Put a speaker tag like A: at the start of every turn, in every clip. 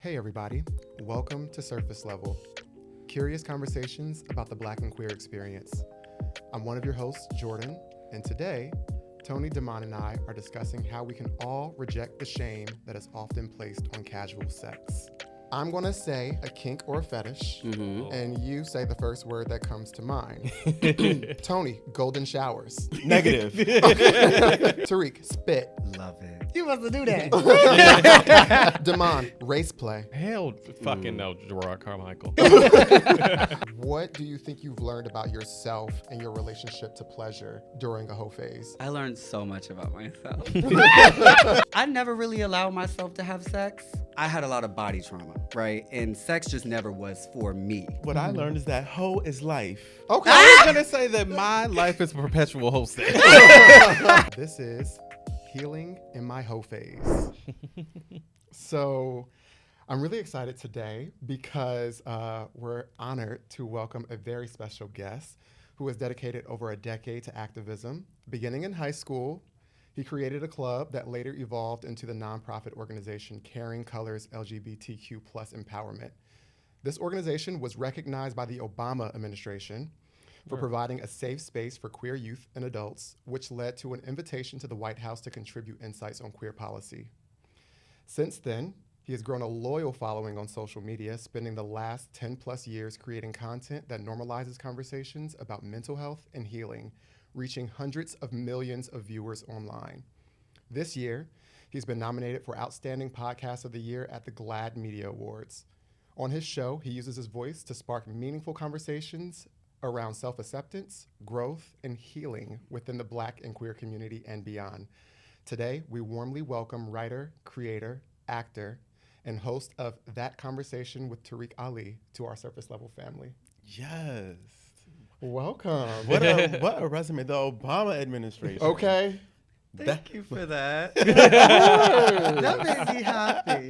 A: Hey everybody, welcome to Surface Level, curious conversations about the Black and queer experience. I'm one of your hosts, Jordan, and today, Tony, Damon, and I are discussing how we can all reject the shame that is often placed on casual sex. I'm gonna say a kink or a fetish, and you say the first word that comes to mind. Tony, golden showers.
B: Negative.
A: Tariq, spit.
C: Love it.
D: You must do that.
A: Damon, race play.
B: Hell fucking no, Gerard Carmichael.
A: What do you think you've learned about yourself and your relationship to pleasure during a hoe phase?
C: I learned so much about myself. I never really allowed myself to have sex. I had a lot of body trauma, right? And sex just never was for me.
B: What I learned is that hoe is life.
A: Okay.
B: I was gonna say that my life is a perpetual hoe state.
A: This is Healing in My Hoe Phase. So I'm really excited today because we're honored to welcome a very special guest who has dedicated over a decade to activism. Beginning in high school, he created a club that later evolved into the nonprofit organization Caring Colors LGBTQ+ Empowerment. This organization was recognized by the Obama administration for providing a safe space for queer youth and adults, which led to an invitation to the White House to contribute insights on queer policy. Since then, he has grown a loyal following on social media, spending the last 10+ years creating content that normalizes conversations about mental health and healing, reaching hundreds of millions of viewers online. This year, he's been nominated for Outstanding Podcast of the Year at the GLAAD Media Awards. On his show, he uses his voice to spark meaningful conversations around self-acceptance, growth, and healing within the Black and queer community and beyond. Today, we warmly welcome writer, creator, actor, and host of That Conversation with Tarek Ali to our Surface Level family.
B: Yes.
A: Welcome.
B: What a resume. The Obama administration.
A: Okay.
C: Thank you for that. That made me happy.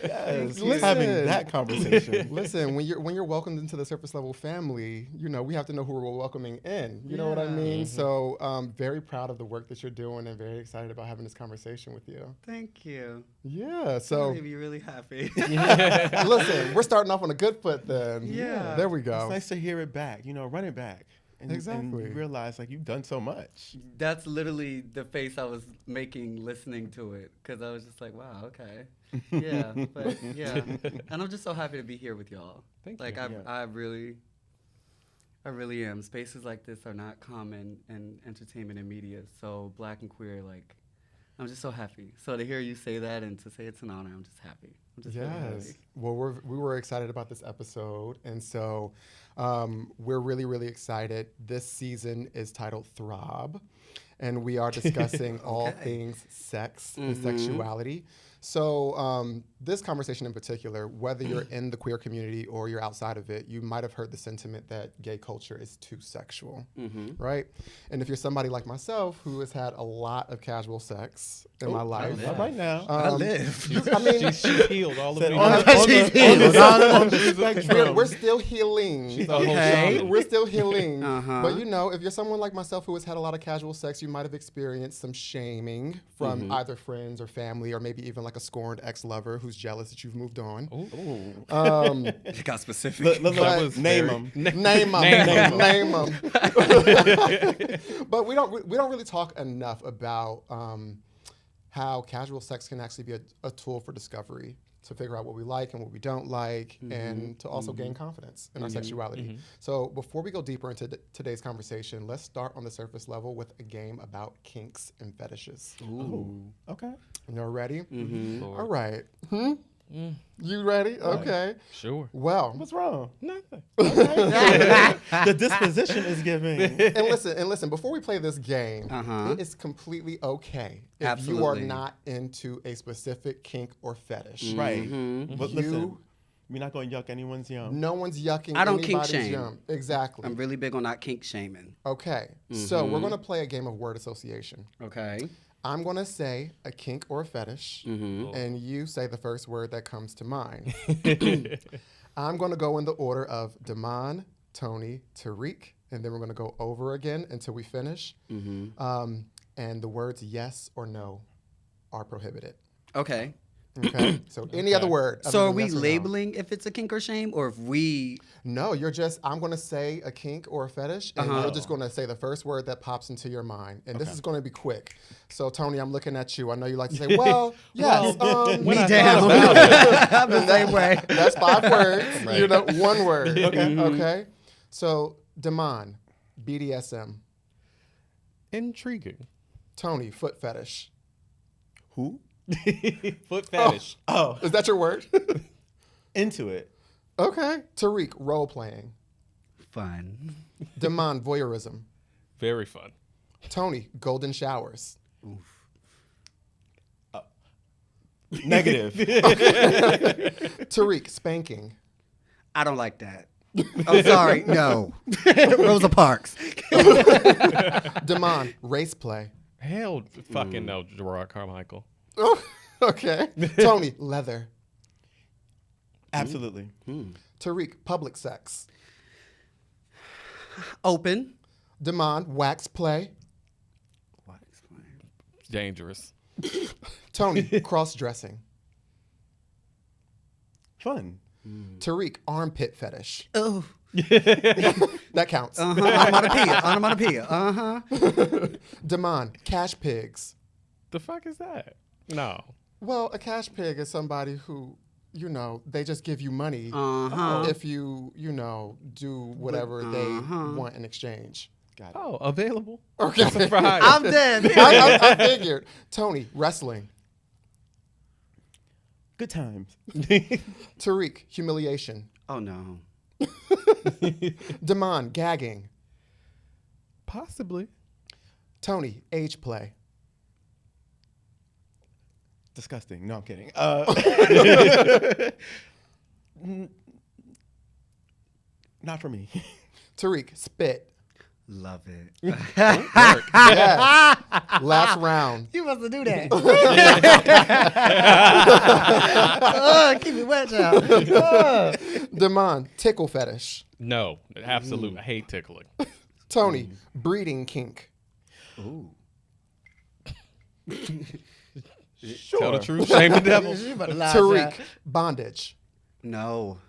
B: Yes.
A: Listen.
B: Having that conversation.
A: Listen, when you're welcomed into the Surface Level family, you know, we have to know who we're welcoming in. You know what I mean? So very proud of the work that you're doing and very excited about having this conversation with you.
C: Thank you.
A: Yeah, so
C: That made me really happy.
A: listen, we're starting off on a good foot then.
C: Yeah.
A: There we go.
B: It's nice to hear it back. You know, run it back. And
A: Exactly.
B: you realize like you've done so much.
C: That's literally the face I was making listening to it, because I was just like, wow, okay. Yeah, but yeah. And I'm just so happy to be here with y'all.
B: Thank
C: like,
B: you.
C: I really am. Spaces like this are not common in entertainment and media. So Black and queer, like, I'm just so happy. So to hear you say that and to say it's an honor, I'm just happy. I'm just really
A: Yes.
C: happy.
A: Well, we were excited about this episode, and so we're really, really excited. This season is titled Throb, and we are discussing all things sex and sexuality. So this conversation in particular, whether you're in the queer community or you're outside of it, you might have heard the sentiment that gay culture is too sexual, right? And if you're somebody like myself who has had a lot of casual sex in my life,
B: Not right now.
C: I live.
A: I mean,
B: She's healed all of
A: Said
B: it.
A: on
B: the spectrum.
A: we're still healing.
B: She's a whole
C: Okay.
B: shaman.
A: We're still healing.
C: Uh-huh.
A: But you know, if you're someone like myself who has had a lot of casual sex, you might have experienced some shaming from either friends or family, or maybe even like a scorned ex-lover who's jealous that you've moved on.
C: It got specific.
B: Name them.
A: Name them. But we don't really talk enough about how casual sex can actually be a tool for discovery, to figure out what we like and what we don't like, and to also gain confidence in our sexuality. So before we go deeper into today's conversation, let's start on the surface level with a game about kinks and fetishes.
B: Ooh. Okay.
A: You're ready? All right. You ready? Okay.
B: Sure.
A: Well,
B: What's wrong?
A: nothing.
B: The disposition is giving.
A: And listen, before we play this game,
C: Uh-huh.
A: it is completely okay if you
C: Absolutely.
A: are not into a specific kink or fetish.
B: Right. But
A: You-
B: listen, we're not going to yuck anyone's yum.
A: No one's yucking
C: I don't kink
A: anybody's
C: shame.
A: yum. Exactly.
C: I'm really big on not kink shaming.
A: Okay. So we're going to play a game of word association.
C: Okay.
A: I'm going to say a kink or a fetish, and you say the first word that comes to mind. I'm going to go in the order of Damon, Tony, Tariq, and then we're going to go over again until we finish. And the words yes or no are prohibited.
C: Okay.
A: Okay. So any other word.
C: So
A: other
C: are
A: than
C: we
A: yes or no?
C: labeling if it's a kink or shame, or if we?
A: No, you're just, I'm going to say a kink or a fetish, and
C: Uh-huh.
A: you're just going to say the first word that pops into your mind. And this
B: Okay.
A: is going to be quick. So, Tony, I'm looking at you. I know you like to say, well, yes.
C: Me
A: I
C: down.
A: thought about it.
C: I'm the same way.
A: That's 5 words.
B: Right.
A: You know, 1 word.
B: Okay.
A: Okay. So, Damon, BDSM.
E: Intriguing.
A: Tony, foot fetish.
B: Who?
E: Foot fetish.
B: Oh,
A: Is that your word?
B: into it.
A: Okay. Tariq, role playing.
C: Fun.
A: Damon, voyeurism.
E: Very fun.
A: Tony, golden showers.
B: Negative.
A: Tariq, spanking.
C: I don't like that. I'm sorry. No. Rosa Parks.
A: Damon, race play.
E: Hell fucking no, Gerard Carmichael.
A: Oh, okay. Tony, leather.
B: Absolutely.
A: Tariq, public sex.
C: Open.
A: Damon, wax play.
C: What explain?
E: Dangerous.
A: Tony, cross dressing.
B: Fun.
A: Tariq, armpit fetish.
C: Oh.
A: That counts.
C: Onomatopoeia. Uh-huh.
A: Damon, cash pigs.
E: The fuck is that? No.
A: Well, a cash pig is somebody who, you know, they just give you money
C: Uh-huh.
A: if you know, do whatever they want in exchange.
B: Got it.
E: Oh, available.
A: Okay.
E: Surprise.
C: I'm dead.
A: I figured. Tony, wrestling.
B: Good times.
A: Tariq, humiliation.
C: Oh, no.
A: Damon, gagging.
E: Possibly.
A: Tony, age play.
B: Disgusting. No, I'm kidding. Not for me.
A: Tariq, spit.
C: Love it.
A: Yes. Last round.
C: You must do that. Keep it wet, child.
A: Damon, tickle fetish.
E: No. Absolute. I hate tickling.
A: Tony, breeding kink.
C: Ooh.
E: Tell the truth. Shame the devil.
A: Tariq, bondage.
C: No.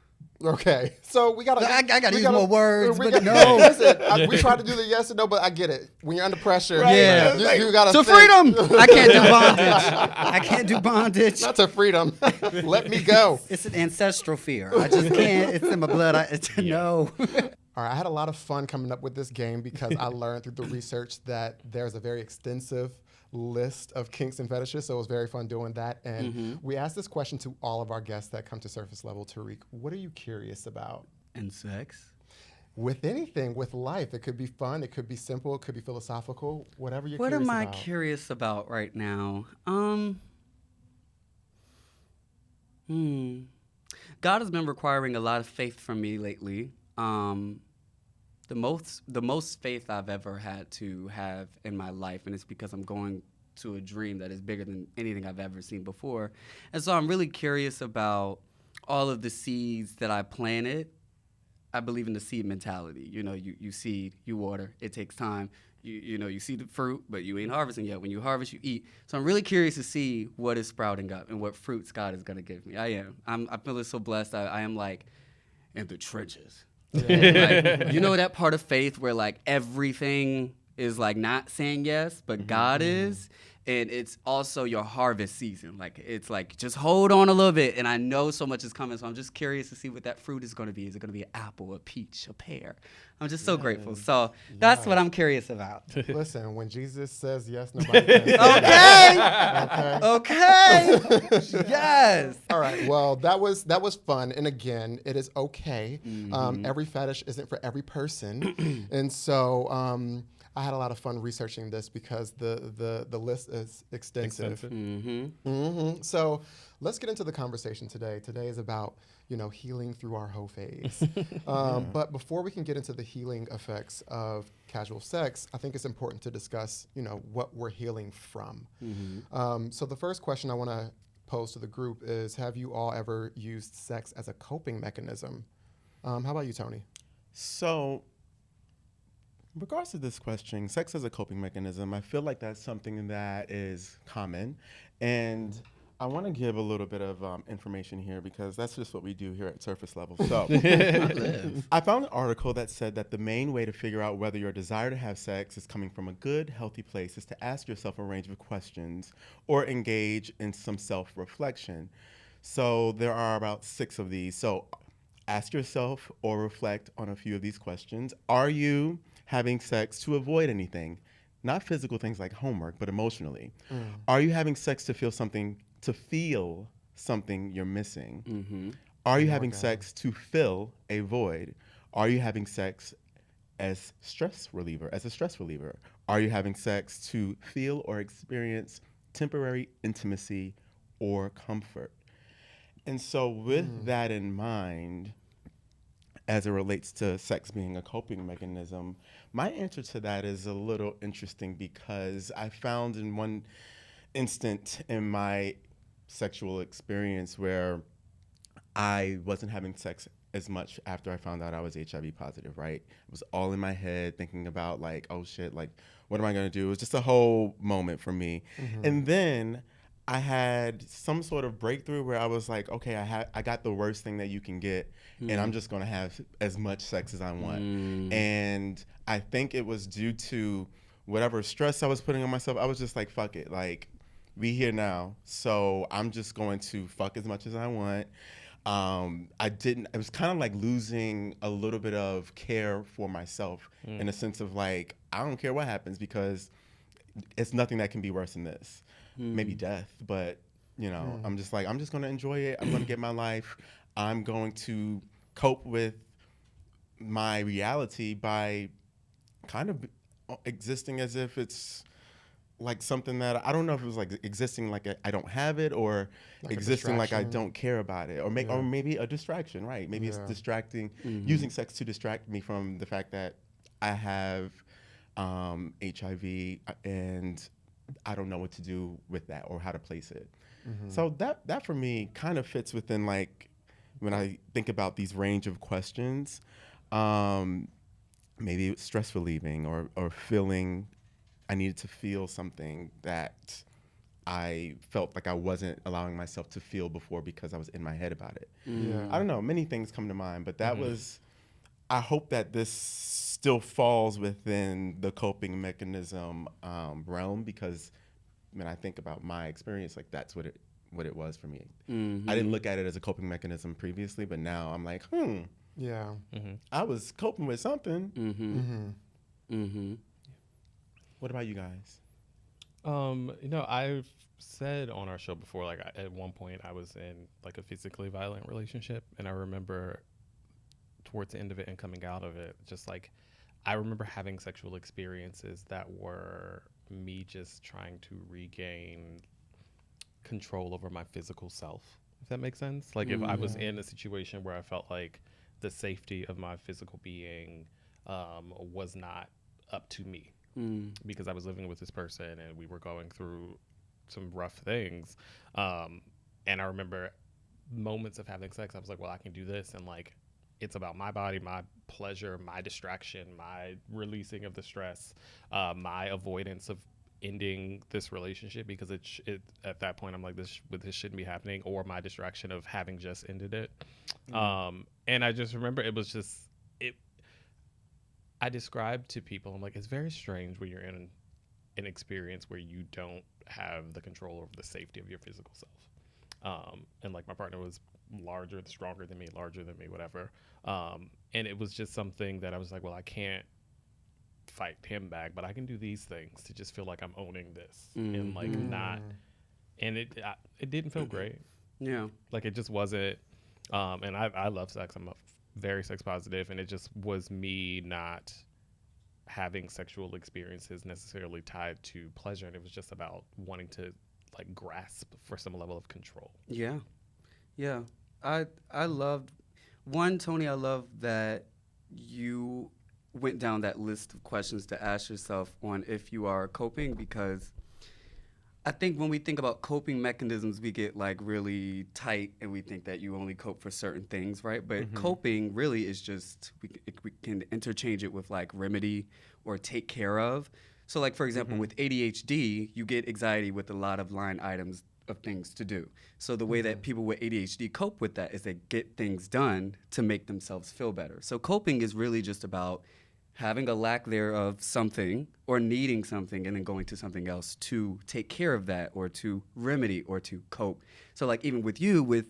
A: Okay, so we gotta.
C: I gotta
A: we
C: use more words, but no.
A: Listen, we try to do the yes and no, but I get it. When you're under pressure,
C: Yeah.
A: you gotta.
C: To
A: think.
C: freedom. I can't do bondage. I can't do bondage.
A: Not to freedom. Let me go.
C: It's an ancestral fear. I just can't. It's in my blood. No.
A: All right, I had a lot of fun coming up with this game because I learned through the research that there's a very extensive list of kinks and fetishes, so it was very fun doing that. And we asked this question to all of our guests that come to Surface Level. Tariq, what are you curious about?
C: And sex.
A: With anything, with life. It could be fun, it could be simple, it could be philosophical, whatever you're
C: What
A: curious
C: am I
A: about.
C: curious about right now? God has been requiring a lot of faith from me lately. The most faith I've ever had to have in my life, and it's because I'm going to a dream that is bigger than anything I've ever seen before. And so I'm really curious about all of the seeds that I planted. I believe in the seed mentality. You know, you seed, you water, it takes time. You see the fruit, but you ain't harvesting yet. When you harvest, you eat. So I'm really curious to see what is sprouting up and what fruits God is going to give me. I am. I'm feeling so blessed. I am like in the trenches. Like, you know that part of faith where like everything is like not saying yes, but God is, and it's also your harvest season. Like it's like just hold on a little bit, and I know so much is coming. So I'm just curious to see what that fruit is going to be. Is it going to be an apple, a peach, a pear? I'm just so grateful. So that's what I'm curious about.
A: Listen, when Jesus says yes, nobody can say
C: Okay.
A: no.
C: Okay. Yes.
A: All right. Well, that was fun, and again, it is okay. Every fetish isn't for every person, and so I had a lot of fun researching this because the list is extensive. So let's get into the conversation today. Today is about healing through our hoe phase. But before we can get into the healing effects of casual sex, I think it's important to discuss what we're healing from. So the first question I want to pose to the group is: have you all ever used sex as a coping mechanism? How about you, Tony?
B: So, in regards to this question, sex as a coping mechanism, I feel like that's something that is common. And I want to give a little bit of information here because that's just what we do here at Surface Level. So, I found an article that said that the main way to figure out whether your desire to have sex is coming from a good, healthy place is to ask yourself a range of questions or engage in some self-reflection. So, there are about 6 of these. So, ask yourself or reflect on a few of these questions. Are you having sex to avoid anything? Not physical things like homework, but emotionally. Are you having sex to feel something you're missing?
C: Mm-hmm.
B: Are you having sex to fill a void? Are you having sex as a stress reliever? Are you having sex to feel or experience temporary intimacy or comfort? And so with that in mind, as it relates to sex being a coping mechanism, my answer to that is a little interesting because I found in one instant in my sexual experience where I wasn't having sex as much after I found out I was HIV positive, right? It was all in my head thinking about like, oh shit, like what am I gonna do? It was just a whole moment for me. And then I had some sort of breakthrough where I was like, okay, I got the worst thing that you can get, and I'm just gonna have as much sex as I want. And I think it was due to whatever stress I was putting on myself. I was just like, fuck it, like we here now, so I'm just going to fuck as much as I want. It was kind of like losing a little bit of care for myself in a sense of like, I don't care what happens because it's nothing that can be worse than this. Maybe death, but you know, I'm just like, I'm just gonna enjoy it. I'm gonna get my life. I'm going to cope with my reality by kind of existing as if it's like something that I don't know if it was like existing like I don't have it or like existing like I don't care about it or maybe a distraction, right? Maybe it's distracting, using sex to distract me from the fact that I have HIV and I don't know what to do with that or how to place it. So that for me kind of fits within like when I think about these range of questions, maybe it's stress relieving or feeling I needed to feel something that I felt like I wasn't allowing myself to feel before because I was in my head about it. I don't know, many things come to mind, but that was, I hope that this still falls within the coping mechanism realm because when I think about my experience, like that's what it was for me. I didn't look at it as a coping mechanism previously, but now I'm like, I was coping with something. What about you guys?
E: You know, I've said on our show before, like at one point I was in like a physically violent relationship, and I remember towards the end of it and coming out of it, just like I remember having sexual experiences that were me just trying to regain control over my physical self, if that makes sense. Like if I was in a situation where I felt like the safety of my physical being was not up to me because I was living with this person and we were going through some rough things. And I remember moments of having sex, I was like, well, I can do this. And like, it's about my body, my pleasure, my distraction, my releasing of the stress, my avoidance of ending this relationship because it at that point I'm like, this shouldn't be happening, or my distraction of having just ended it. And I just remember it was just I described to people, I'm like, it's very strange when you're in an experience where you don't have the control over the safety of your physical self. And like my partner was larger, stronger than me, larger than me, whatever. And it was just something that I was like, well, I can't fight him back, but I can do these things to just feel like I'm owning this and like not. And it didn't feel great.
C: Yeah.
E: Like it just wasn't. And I love sex. I'm a very sex positive, and it just was me not having sexual experiences necessarily tied to pleasure, and it was just about wanting to like grasp for some level of control.
C: Yeah. I loved Tony, I love that you went down that list of questions to ask yourself on if you are coping, because I think when we think about coping mechanisms, we get like really tight and we think that you only cope for certain things, right? But coping really is just, we can interchange it with like remedy or take care of. So like, for example, with ADHD, you get anxiety with a lot of line items of things to do. So the way that people with ADHD cope with that is they get things done to make themselves feel better. So coping is really just about having a lack there of something or needing something and then going to something else to take care of that or to remedy or to cope. So like even with you, with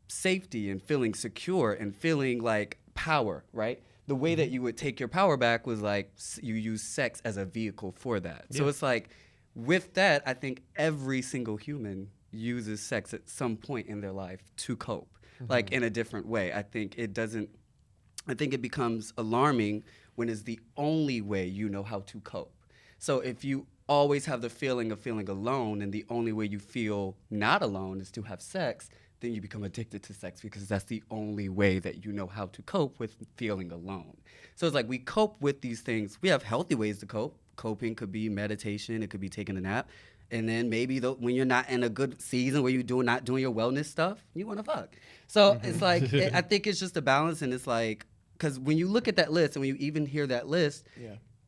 C: safety and feeling secure and feeling like power, right? The way that you would take your power back was like you use sex as a vehicle for that. So it's like with that, I think every single human uses sex at some point in their life to cope, like in a different way. I think it becomes alarming when it's the only way you know how to cope. So if you always have the feeling of feeling alone and the only way you feel not alone is to have sex, then you become addicted to sex because that's the only way that you know how to cope with feeling alone. So it's like we cope with these things. We have healthy ways to cope. Coping could be meditation. It could be taking a nap. And then maybe when you're not in a good season where you're not doing your wellness stuff, you want to fuck. So it's like, I think it's just a balance. And it's like, because when you look at that list and when you even hear that list,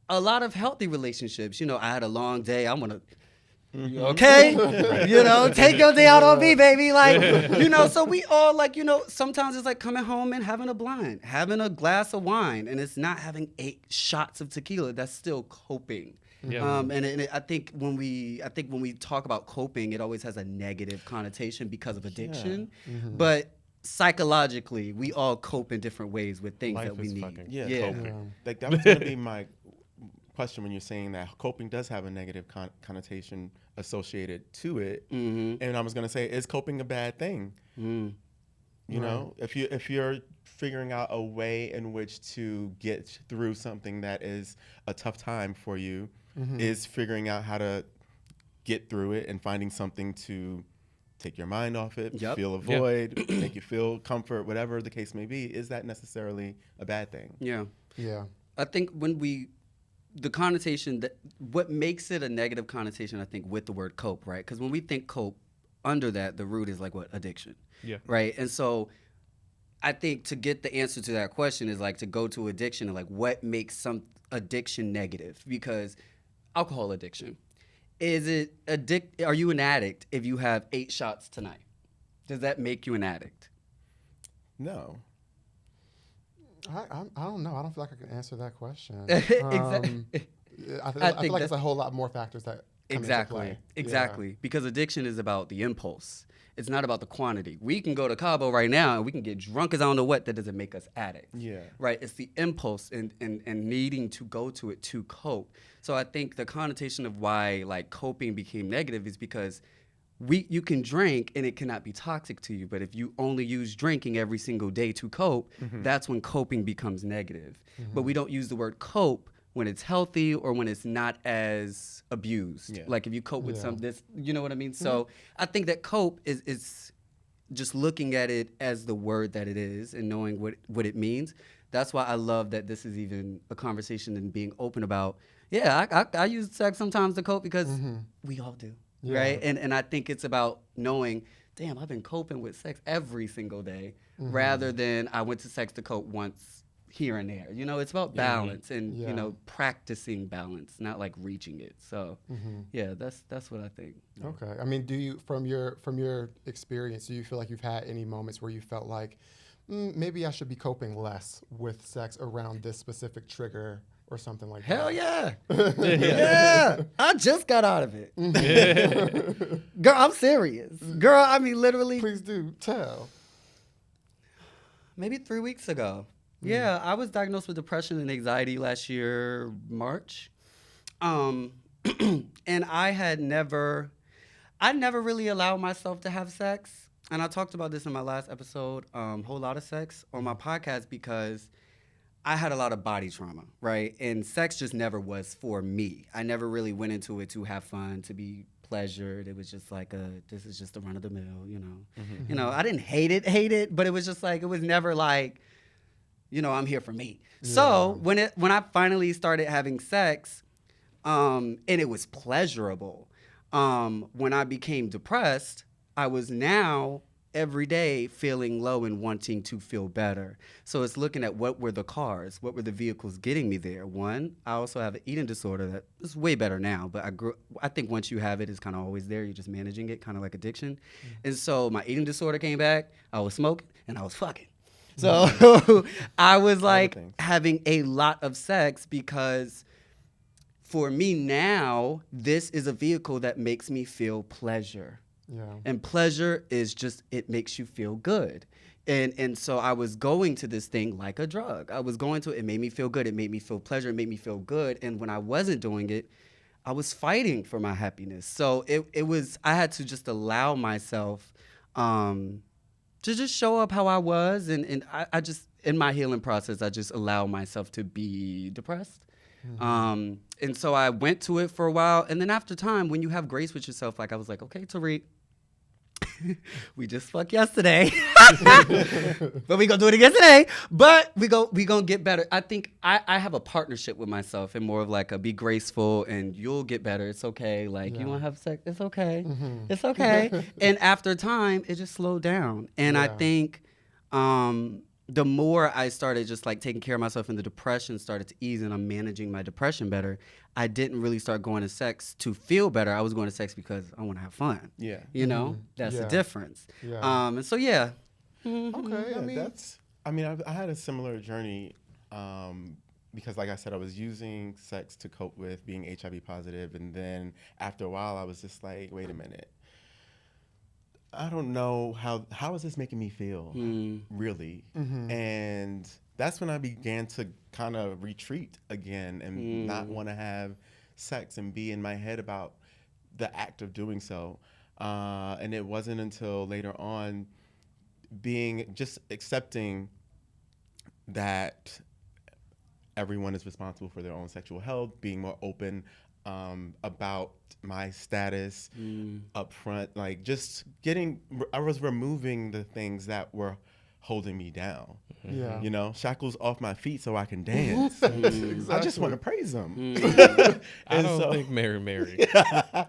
C: a lot of healthy relationships, I had a long day. I want to, okay? Take your day out on me, baby. Like, so we all like, sometimes it's like coming home and having a blind, having a glass of wine, and it's not having 8 shots of tequila. That's still coping.
E: Yeah.
C: I think when we talk about coping, it always has a negative connotation because of addiction. But psychologically, we all cope in different ways with things that we need.
B: Coping. Like that was going to be my question when you're saying that coping does have a negative connotation associated to it, and I was going to say, is coping a bad thing? You know, if you're figuring out a way in which to get through something that is a tough time for you, is figuring out how to get through it and finding something to take your mind off it, feel a void, make you feel comfort, whatever the case may be, is that necessarily a bad thing?
C: Yeah. I think the connotation, what makes it a negative connotation, I think, with the word cope, right? Because when we think cope, under that, the root is like what? Addiction. Yeah. Right? And so I think to get the answer to that question is like to go to addiction and like what makes some addiction negative? Because alcohol addiction, are you an addict if you have 8 shots tonight? Does that make you an addict?
B: No.
A: I don't know. I don't feel like I can answer that question.
C: Exactly.
A: I feel like it's a whole lot more factors that come into play.
C: Exactly. Because addiction is about the impulse. It's not about the quantity. We can go to Cabo right now and we can get drunk as I don't know what. That doesn't make us addicts. Yeah. Right? It's the impulse and needing to go to it to cope. So I think the connotation of why like coping became negative is because you can drink and it cannot be toxic to you. But if you only use drinking every single day to cope, that's when coping becomes negative. But we don't use the word cope when it's healthy or when it's not as abused. Yeah. Like if you cope with this, you know what I mean? So I think that cope is just looking at it as the word that it is and knowing what it means. That's why I love that this is even a conversation and being open about, I use sex sometimes to cope because we all do, right? And I think it's about knowing, damn, I've been coping with sex every single day rather than I went to sex to cope once here and there. It's about balance and practicing balance, not like reaching it. So that's what I think.
A: Okay. I mean, do you from your experience, do you feel like you've had any moments where you felt like maybe I should be coping less with sex around this specific trigger or something like that?
D: Hell yeah. Yeah. I just got out of it. Girl, I'm serious. Girl, I mean literally.
A: Please do tell.
C: Maybe 3 weeks ago. Yeah, I was diagnosed with depression and anxiety last year, March. And I never really allowed myself to have sex. And I talked about this in my last episode, Whole Lot of Sex, on my podcast because I had a lot of body trauma, right? And sex just never was for me. I never really went into it to have fun, to be pleasured. It was just like this is just the run of the mill, I didn't hate it, but it was just like, it was never like, I'm here for me. Yeah. So when I finally started having sex, and it was pleasurable, when I became depressed, I was now every day feeling low and wanting to feel better. So it's looking at what were the cars, what were the vehicles getting me there. One, I also have an eating disorder that is way better now, but I think once you have it, it's kind of always there. You're just managing it, kind of like addiction. And so my eating disorder came back. I was smoking and I was fucking. So I was like having a lot of sex because for me now, this is a vehicle that makes me feel pleasure.
A: Yeah.
C: And pleasure is just, it makes you feel good. And so I was going to this thing like a drug. I was going to it. It made me feel good. It made me feel pleasure. It made me feel good. And when I wasn't doing it, I was fighting for my happiness. So it was, I had to just allow myself to just show up how I was. And I just, in my healing process, I just allow myself to be depressed. Mm-hmm. And so I went to it for a while. And then after time, when you have grace with yourself, like I was like, okay, Tariq, we just fucked yesterday, but we gonna do it again today. But we gonna get better. I think I have a partnership with myself and more of like a be graceful and you'll get better. It's okay. Like you wanna have sex. It's okay. Mm-hmm. It's okay. And after time, it just slowed down. And I think the more I started just like taking care of myself and the depression started to ease and I'm managing my depression better, I didn't really start going to sex to feel better. I was going to sex because I want to have fun.
B: Yeah.
C: You know, that's the difference.
A: Yeah.
C: And so, yeah.
A: Okay.
B: Yeah, I had a similar journey because like I said, I was using sex to cope with being HIV positive. And then after a while, I was just like, wait a minute. I don't know how is this making me feel, really? Mm-hmm. And that's when I began to kind of retreat again and not want to have sex and be in my head about the act of doing so. And it wasn't until later on just accepting that everyone is responsible for their own sexual health, being more open about my status up front, like just I was removing the things that were holding me down.
A: Yeah.
B: You know, shackles off my feet so I can dance. Exactly. I just want to praise them.
E: I don't think Mary.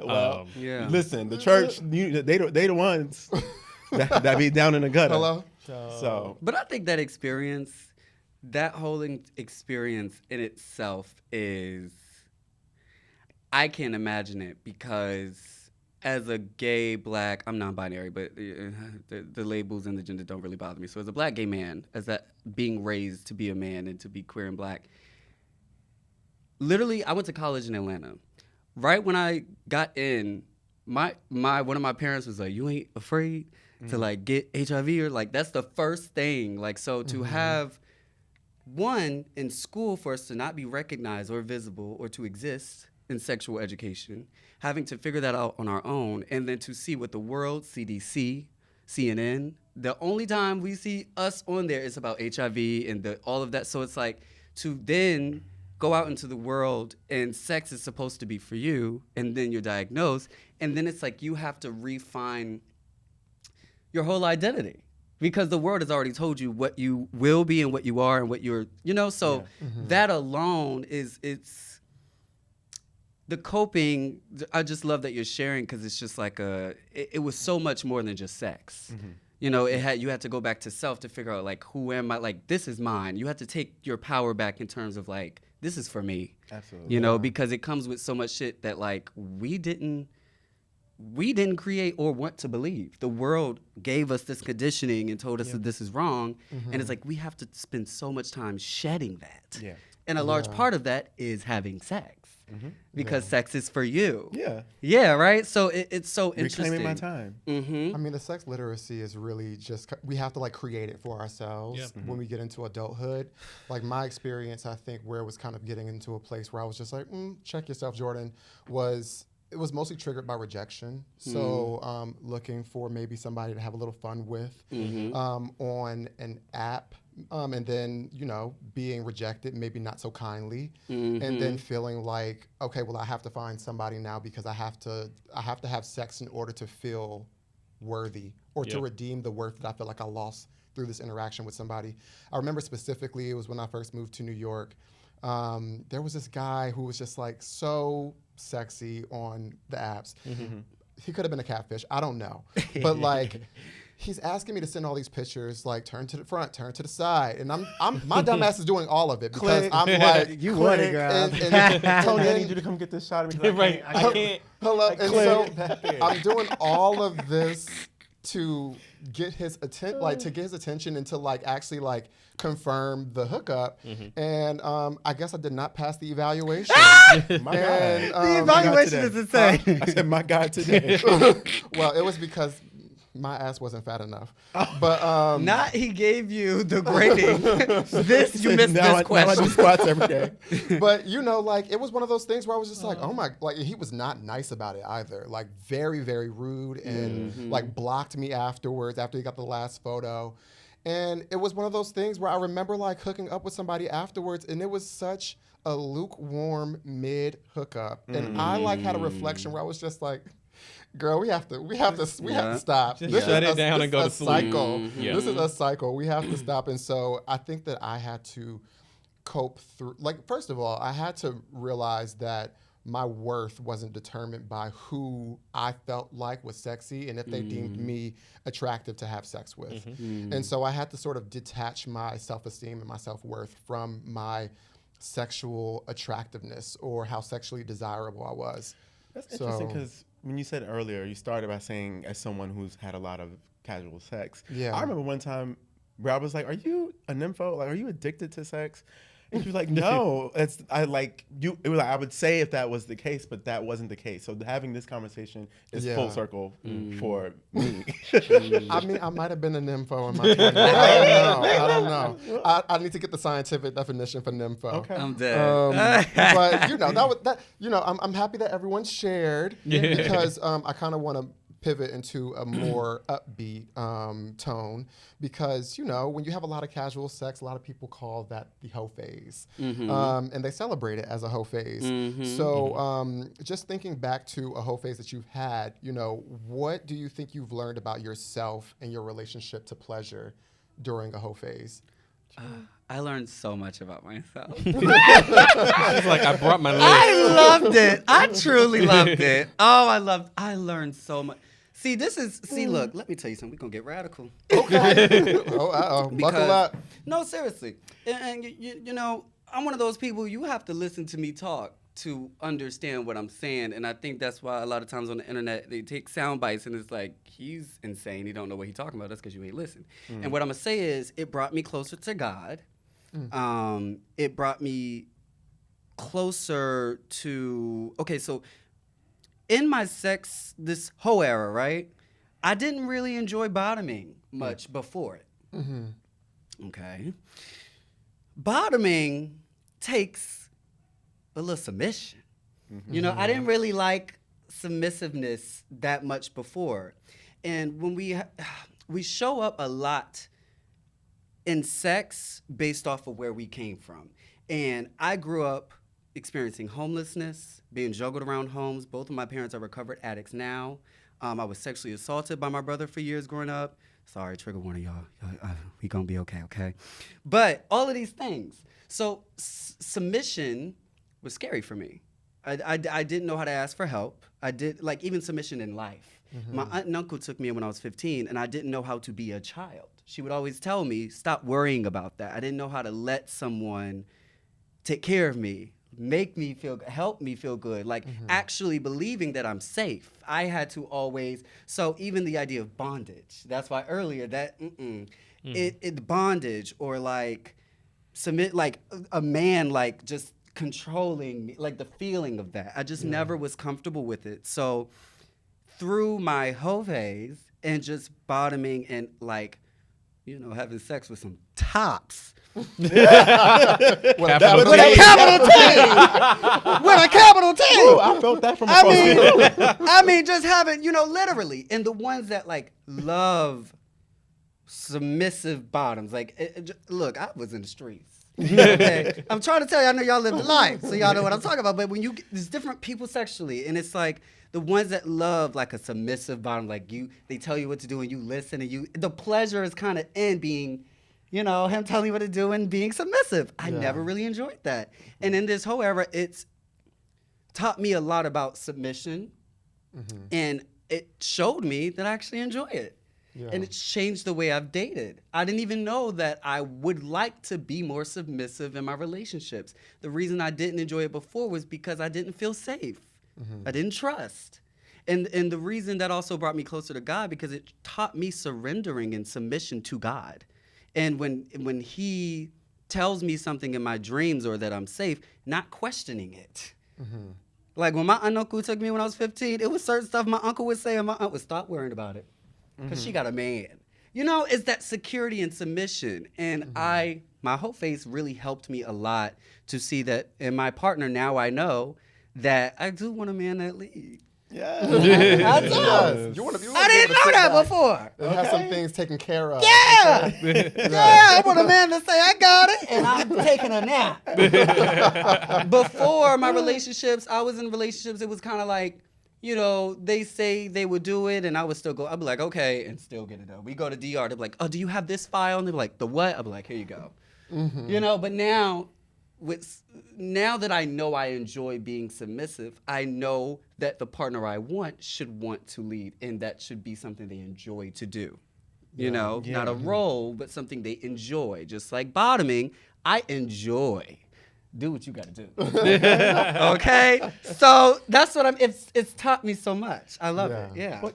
B: Well, listen, the church, they the ones that be down in the gutter.
A: Hello?
B: So,
C: but I think that experience, that whole experience in itself is, I can't imagine it because as a gay, black, I'm non-binary, but the labels and the gender don't really bother me. So as a black gay man, as that being raised to be a man and to be queer and black, literally, I went to college in Atlanta. Right when I got in, one of my parents was like, "You ain't afraid to like get HIV?" Or like that's the first thing. Like so to have one in school for us to not be recognized or visible or to exist in sexual education, having to figure that out on our own, and then to see what the world, CDC, CNN, the only time we see us on there is about HIV and all of that. So it's like to then go out into the world and sex is supposed to be for you, and then you're diagnosed, and then it's like you have to refine your whole identity because the world has already told you what you will be and what you are and what you're, so that alone it's the coping. I just love that you're sharing because it's just like it was so much more than just sex. You had to go back to self to figure out like, who am I? Like, this is mine. You had to take your power back in terms of like, this is for me.
B: Absolutely.
C: Because it comes with so much shit that like we didn't create or want to believe. The world gave us this conditioning and told us that this is wrong. And it's like, we have to spend so much time shedding that.
B: Yeah.
C: And a large part of that is having sex. Because sex is for you.
B: Yeah.
C: Yeah, right? So it's so interesting.
B: Reclaiming my time.
A: I mean, the sex literacy is really just, we have to like create it for ourselves when we get into adulthood. Like my experience, I think where it was kind of getting into a place where I was just like, check yourself, Jordan, it was mostly triggered by rejection. So looking for maybe somebody to have a little fun with on an app. And then, being rejected, maybe not so kindly, and then feeling like, okay, well, I have to find somebody now because I have to have sex in order to feel worthy or to redeem the worth that I feel like I lost through this interaction with somebody. I remember specifically, it was when I first moved to New York. There was this guy who was just like so sexy on the apps. He could have been a catfish. I don't know. But like, he's asking me to send all these pictures, like turn to the front, turn to the side, and I'm my dumb ass is doing all of it because I'm like,
D: You want it, girl.
B: Tony, I need you to come get this shot of me.
E: Right. I can't.
A: hello, and
B: click
A: so
B: that there.
A: I'm doing all of this to get his attention and to like actually like confirm the hookup, and I guess I did not pass the evaluation.
B: My
A: And,
B: God.
D: The
A: um,
D: evaluation
B: today.
D: is insane.
B: I said, my God, today.
A: Well, it was because my ass wasn't fat enough, but
D: Not he gave you the grading. This you missed
B: now
D: this
B: I
D: question.
B: do squats every day.
A: but you know, like it was one of those things where I was just like, oh my, like he was not nice about it either. Like very, very rude and like blocked me afterwards after he got the last photo. And it was one of those things where I remember like hooking up with somebody afterwards, and it was such a lukewarm mid hookup. And I like had a reflection where I was just like, girl, we have to stop.
E: Just
A: This
E: shut
A: is
E: it down and go to sleep.
A: Cycle.
E: Yeah.
A: This is a cycle. We have to stop. And so I think that I had to cope through. Like, first of all, I had to realize that my worth wasn't determined by who I felt like was sexy and if they deemed me attractive to have sex with. And so I had to sort of detach my self-esteem and my self-worth from my sexual attractiveness or how sexually desirable I was.
B: That's interesting because when you said earlier, you started by saying as someone who's had a lot of casual sex.
A: Yeah.
B: I remember one time where I was like, are you a nympho? Like, are you addicted to sex? And she was like, no. It was like, I would say if that was the case, but that wasn't the case. So having this conversation is full circle for me.
A: I mean, I might have been a nympho in my 20s. I don't know. I need to get the scientific definition for nympho.
B: Okay.
C: I'm dead.
A: But you know, I'm happy that everyone shared because I kind of want to pivot into a more upbeat tone because, you know, when you have a lot of casual sex, a lot of people call that the hoe phase. And they celebrate it as a hoe phase. So just thinking back to a hoe phase that you've had, you know, what do you think you've learned about yourself and your relationship to pleasure during a hoe phase?
C: I learned so much about myself.
E: She's like, I brought my list.
D: I loved it. I truly loved it. Oh, I learned so much. See, look, let me tell you something. We're going to get radical.
A: Okay. Buckle up.
D: No, seriously. And you know, I'm one of those people, you have to listen to me talk to understand what I'm saying. And I think that's why a lot of times on the internet, they take sound bites and it's like, he's insane. He don't know what he's talking about. That's because you ain't listen. And what I'm going to say is it brought me closer to God. It brought me closer to, okay, so in my sex, this whole era, right? I didn't really enjoy bottoming much before it. Okay. Bottoming takes a little submission. You know, I didn't really like submissiveness that much before. And when we show up a lot in sex based off of where we came from. And I grew up experiencing homelessness, being juggled around homes. Both of my parents are recovered addicts now. I was sexually assaulted by my brother for years growing up. Sorry, trigger warning, y'all. We gonna be okay? But all of these things. So submission was scary for me. I didn't know how to ask for help. I did, like, even submission in life. My aunt and uncle took me in when I was 15, and I didn't know how to be a child. She would always tell me, stop worrying about that. I didn't know how to let someone take care of me, help me feel good, like actually believing that I'm safe. I had to always, so even the idea of bondage, that's why earlier that, it bondage or like submit, like a man, like just controlling me, like the feeling of that. I just never was comfortable with it. So through my hoe phase and just bottoming and like, you know, having sex with some tops. With a capital T. With a capital T.
B: Ooh, I felt that from across
D: I mean, just having, you know, literally. And the ones that like love submissive bottoms. Like, look, I was in the streets. Okay? I'm trying to tell you, I know y'all lived a life, so y'all know what I'm talking about. But when you, there's different people sexually, and it's like the ones that love like a submissive bottom, like they tell you what to do and you listen, and the pleasure is kind of in being, you know, him telling you what to do and being submissive. I never really enjoyed that. And in this whole era, it's taught me a lot about submission, and it showed me that I actually enjoy it.
A: Yeah.
D: And it's changed the way I've dated. I didn't even know that I would like to be more submissive in my relationships. The reason I didn't enjoy it before was because I didn't feel safe. I didn't trust. And the reason that also brought me closer to God, because it taught me surrendering and submission to God. And when he tells me something in my dreams or that I'm safe, not questioning it. Like when my uncle took me when I was 15, it was certain stuff my uncle would say, and my aunt would stop worrying about it because she got a man. You know, it's that security and submission. And my whole face really helped me a lot to see that in my partner. Now I know that I do want a man that leads.
B: Yeah.
D: I do.
A: Yes. You wanna be
D: I didn't know that before.
A: And have some things taken care of.
D: Yeah.
A: Okay?
D: Yeah, I want a man to say, I got it, and I'm taking a nap. Before my relationships, I was in relationships, it was kind of like, you know, they say they would do it, and I would still go. I'd be like, okay, and still get it done. We go to DR, they'd be like, oh, do you have this file? And they'd be like, the what? I'd be like, here you go. You know, but now that I know I enjoy being submissive, I know that the partner I want should want to lead, and that should be something they enjoy to do. You know, not a role, but something they enjoy. Just like bottoming, I enjoy. Do what you got to do. Okay? So that's what it's taught me so much. I love it. Yeah.
B: But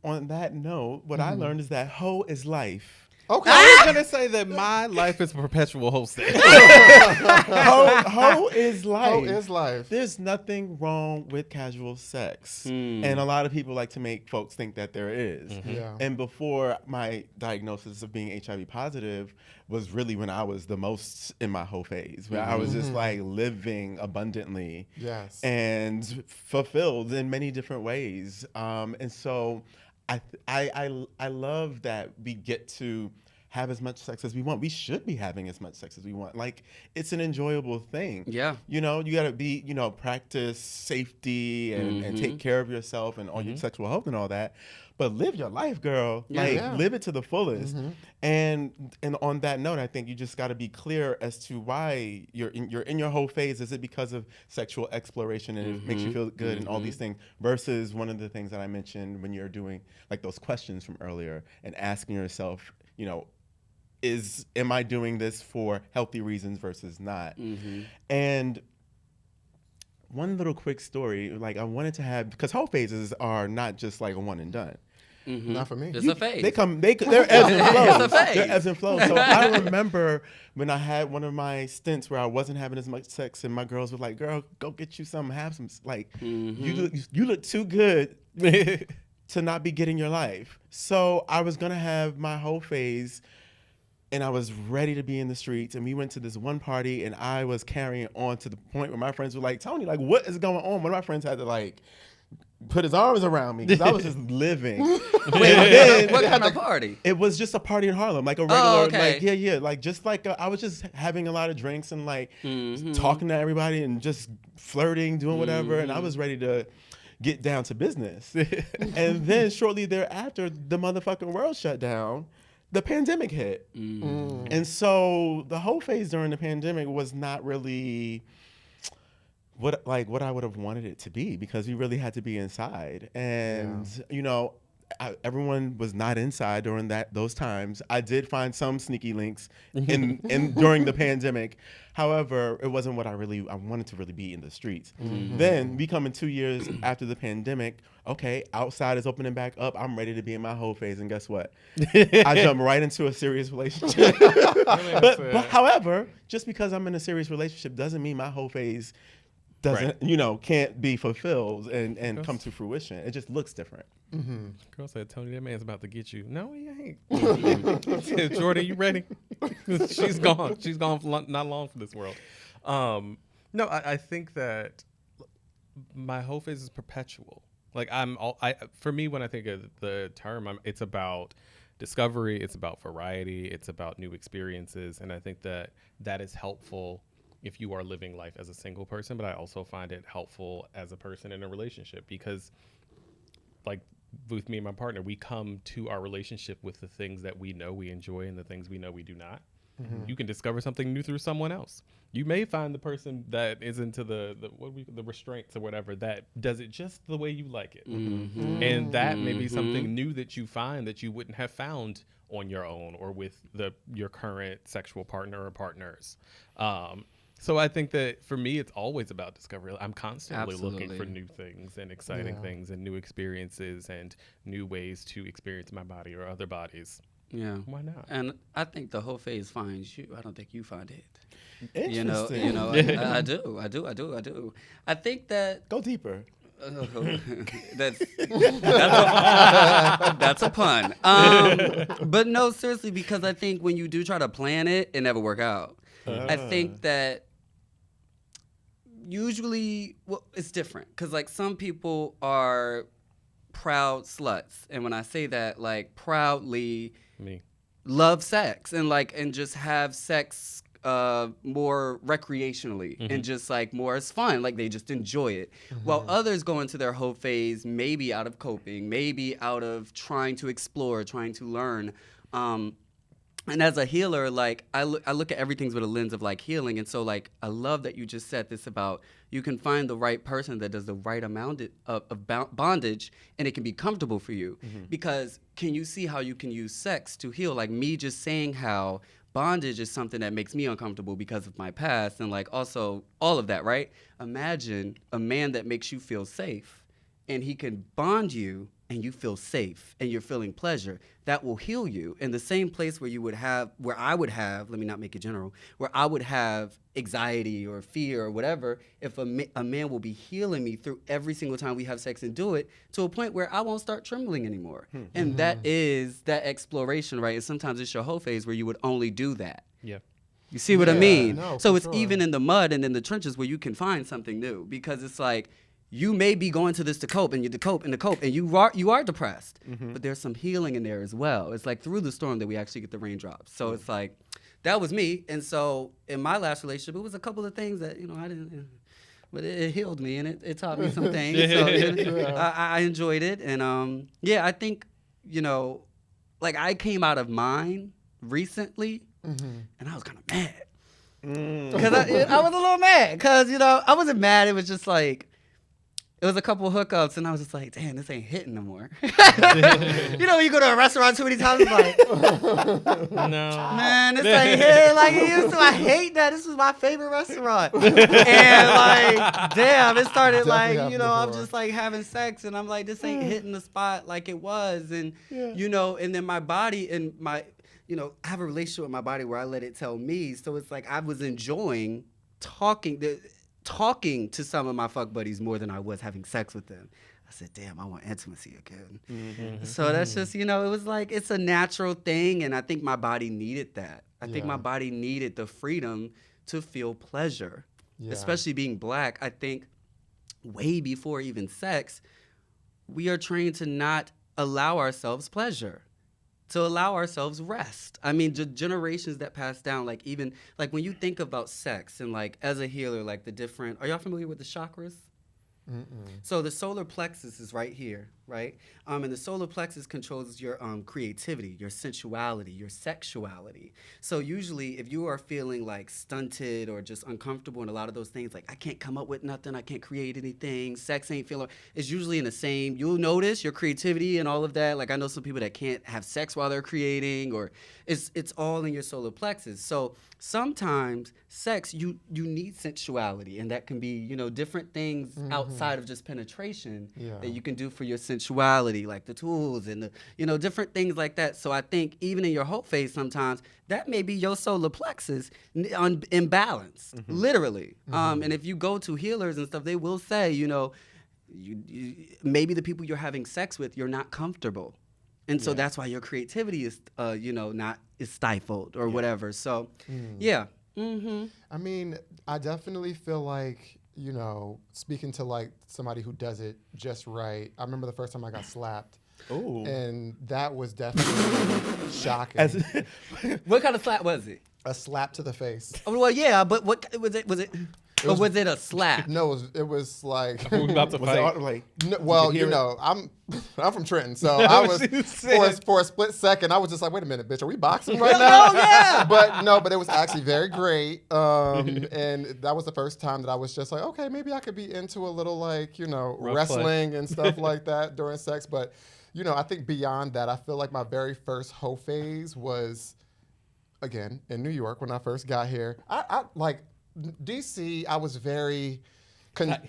B: on that note, what I learned is that hoe is life.
A: Okay.
E: I was gonna say that my life is a perpetual hosting.
B: Hoe is life.
A: Hoe is life.
B: There's nothing wrong with casual sex. And a lot of people like to make folks think that there is.
A: Yeah.
B: And before my diagnosis of being HIV positive was really when I was the most in my hoe phase, where I was just like living abundantly.
A: Yes.
B: And fulfilled in many different ways. And so I love that we get to have as much sex as we want. We should be having as much sex as we want. Like, it's an enjoyable thing.
D: Yeah.
B: You know, you gotta be, practice safety and take care of yourself and all your sexual health and all that. But live your life, girl. Live it to the fullest. And on that note, I think you just gotta be clear as to why you're in your whole phase. Is it because of sexual exploration and it makes you feel good and all these things, versus one of the things that I mentioned when you're doing like those questions from earlier and asking yourself, am I doing this for healthy reasons versus not? And one little quick story, like I wanted to have, because whole phases are not just like a one and done.
A: Not for me.
C: It's a phase.
B: They're ebbs and flows.
C: It's a phase.
B: They're ebbs and flows. So I remember when I had one of my stints where I wasn't having as much sex, and my girls were like, "Girl, go get you some, have some." Like, you look too good to not be getting your life. So I was gonna have my whole phase, and I was ready to be in the streets. And we went to this one party, and I was carrying on to the point where my friends were like, "Tony, like, what is going on?" One of my friends had to like put his arms around me because I was just living.
C: What kind of party?
B: It was just a party in Harlem, like a regular,
C: okay.
B: like just like I was just having a lot of drinks and like talking to everybody and just flirting, doing whatever, and I was ready to get down to business. And then shortly thereafter, the motherfucking world shut down. The pandemic hit, and so the whole phase during the pandemic was not really what I would have wanted it to be, because we really had to be inside, and everyone was not inside during those times. I did find some sneaky links in during the pandemic. However, it wasn't what I wanted to really be in the streets. Then we come in 2 years after the pandemic. Okay, outside is opening back up. I'm ready to be in my whole phase, and guess what? I jump right into a serious relationship. but however, just because I'm in a serious relationship doesn't mean my whole phase doesn't, can't be fulfilled and come to fruition. It just looks different.
E: Girl said, "Tony, that man's about to get you." No, he ain't. Jordan, you ready? She's gone. She's gone for not long for this world. No, I think that my whole phase is perpetual. Like for me, when I think of the term, it's about discovery. It's about variety. It's about new experiences, and I think that is helpful if you are living life as a single person. But I also find it helpful as a person in a relationship, because, like, with me and my partner, we come to our relationship with the things that we know we enjoy and the things we know we do not. You can discover something new through someone else. You may find the person that is into the restraints or whatever that does it just the way you like it. And that may be something new that you find that you wouldn't have found on your own or with your current sexual partner or partners. So I think that for me, it's always about discovery. I'm constantly looking for new things and exciting things and new experiences and new ways to experience my body or other bodies.
D: Yeah.
E: Why not?
D: And I think the whole phase finds you. I don't think you find it.
B: Interesting.
D: I do. I think that
B: Go deeper.
D: that's a pun. But no, seriously, because I think when you do try to plan it, it never work out. I think that usually, well, it's different because like some people are proud sluts, and when I say that, like proudly
E: Me.
D: love sex and just have sex more recreationally and just like more as fun, like they just enjoy it, while others go into their whole phase maybe out of coping, maybe out of trying to explore, trying to learn. And as a healer, like I look at everything with a lens of like healing. And so like I love that you just said this about you can find the right person that does the right amount of bondage and it can be comfortable for you. Because can you see how you can use sex to heal? Like me just saying how bondage is something that makes me uncomfortable because of my past and like also all of that, right? Imagine a man that makes you feel safe and he can bond you and you feel safe and you're feeling pleasure. That will heal you in the same place where I would have, let me not make it general, where I would have anxiety or fear or whatever, if a man will be healing me through every single time we have sex and do it to a point where I won't start trembling anymore. And that is that exploration, right? And sometimes it's your whole phase where you would only do that.
E: Yeah.
D: You see what I mean?
A: No,
D: so
A: for
D: it's
A: sure.
D: even in the mud and in the trenches where you can find something new, because it's like, you may be going to this to cope, and you are depressed, but there's some healing in there as well. It's like through the storm that we actually get the raindrops. So it's like, that was me. And so in my last relationship, it was a couple of things that, I didn't, but it healed me and it taught me some things. So I enjoyed it. And I think, like I came out of mine recently and I was kind of mad. Because I was a little mad because, I wasn't mad. It was just like, it was a couple of hookups, and I was just like, damn, this ain't hitting no more. When you go to a restaurant too many times, it's like,
E: No.
D: man, this ain't hitting like it used to. I hate that. This was my favorite restaurant. And like, damn, it started
A: Definitely
D: like,
A: happened
D: I'm
A: before.
D: just like having sex, and I'm like, this ain't hitting the spot like it was. And, and then my body and my, I have a relationship with my body where I let it tell me. So it's like I was enjoying talking to some of my fuck buddies more than I was having sex with them. I said, damn, I want intimacy again. So that's just, it was like, it's a natural thing. And I think my body needed that. I think my body needed the freedom to feel pleasure, especially being Black. I think way before even sex, we are trained to not allow ourselves pleasure, to allow ourselves rest. I mean, generations that pass down, like even, like when you think about sex and like as a healer, like the different, are y'all familiar with the chakras? So the solar plexus is right here, right? And the solar plexus controls your creativity, your sensuality, your sexuality. So usually if you are feeling like stunted or just uncomfortable in a lot of those things, like I can't come up with nothing, I can't create anything, sex ain't feeling, it's usually in the same, you'll notice your creativity and all of that. Like I know some people that can't have sex while they're creating, or it's all in your solar plexus. So sometimes sex, you need sensuality, and that can be, different things outside of just penetration that you can do for your sensuality, like the tools and the, different things like that. So I think even in your hope phase, sometimes that may be your solar plexus in balance, literally. And if you go to healers and stuff, they will say, you maybe the people you're having sex with, you're not comfortable. And so that's why your creativity is, is stifled or whatever. So,
A: I mean, I definitely feel like, speaking to like somebody who does it just right. I remember the first time I got slapped.
B: Ooh.
A: And that was definitely shocking.
D: What kind of slap was it?
A: A slap to the face.
D: Oh, well, yeah, but what was it? Was it? Or was it a slap?
A: No, it was like.
E: We about to
B: Was it
E: fight.
B: like?
A: No, well,
B: hear
A: you
B: it?
A: know, I'm from Trenton, so I was
E: She said.
A: for a split second, I was just like, wait a minute, bitch, are we boxing right
D: No,
A: now?
D: yeah.
A: But it was actually very great, and that was the first time that I was just like, okay, maybe I could be into a little like
E: Rough
A: wrestling and stuff like that during sex. But I think beyond that, I feel like my very first hoe phase was again in New York when I first got here. I like DC. I was very.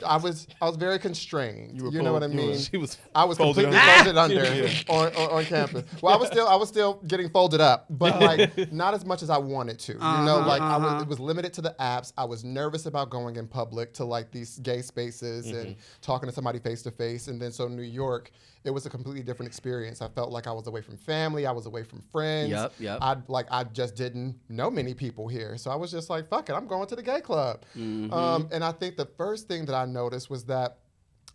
A: I was very constrained. You know what I mean?
E: She was.
A: I was
E: folded
A: completely
E: under.
A: folded under on campus. Well, I was still getting folded up, but like not as much as I wanted to. It was limited to the apps. I was nervous about going in public to like these gay spaces and talking to somebody face to face. And then so New York, it was a completely different experience. I felt like I was away from family. I was away from friends.
D: Yep.
A: I just didn't know many people here, so I was just like, fuck it, I'm going to the gay club. And I think the first thing that I noticed was that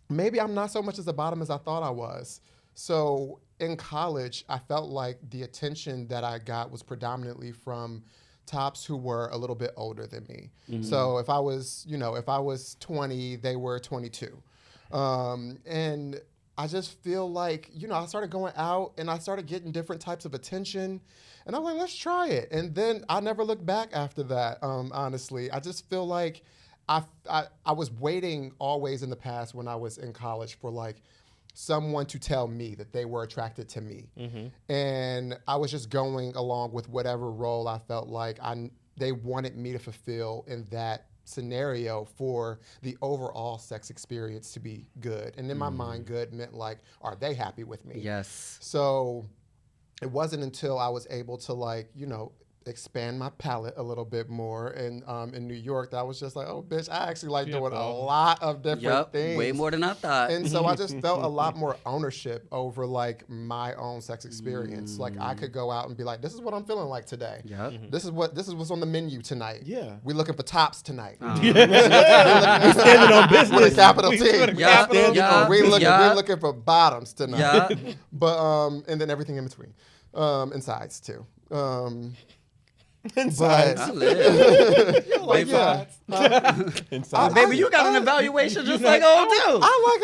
A: maybe I'm not so much as the bottom as I thought I was. So in college, I felt like the attention that I got was predominantly from tops who were a little bit older than me. So if I was 20, they were 22. And I just feel like, I started going out and I started getting different types of attention. And I'm like, let's try it. And then I never looked back after that, honestly. I just feel like I was waiting always in the past when I was in college for like someone to tell me that they were attracted to me. And I was just going along with whatever role I felt like they wanted me to fulfill in that scenario for the overall sex experience to be good. And in my mind, good meant like, are they happy with me?
D: Yes.
A: So it wasn't until I was able to like, expand my palette a little bit more in New York that I was just like, oh bitch, I actually like doing a lot of different things.
D: Way more than I thought.
A: And so I just felt a lot more ownership over like my own sex experience. Like I could go out and be like, this is what I'm feeling like today. This is what's on the menu tonight.
B: Yeah.
A: We're looking for tops tonight.
B: We standing on business.
A: With a capital T.
D: Yeah.
A: We're looking for bottoms tonight.
D: Yeah.
A: But and then everything in between. And sides too.
B: Inside.
D: I live.
B: Inside.
D: Baby, you got an evaluation just like old dude.
A: I like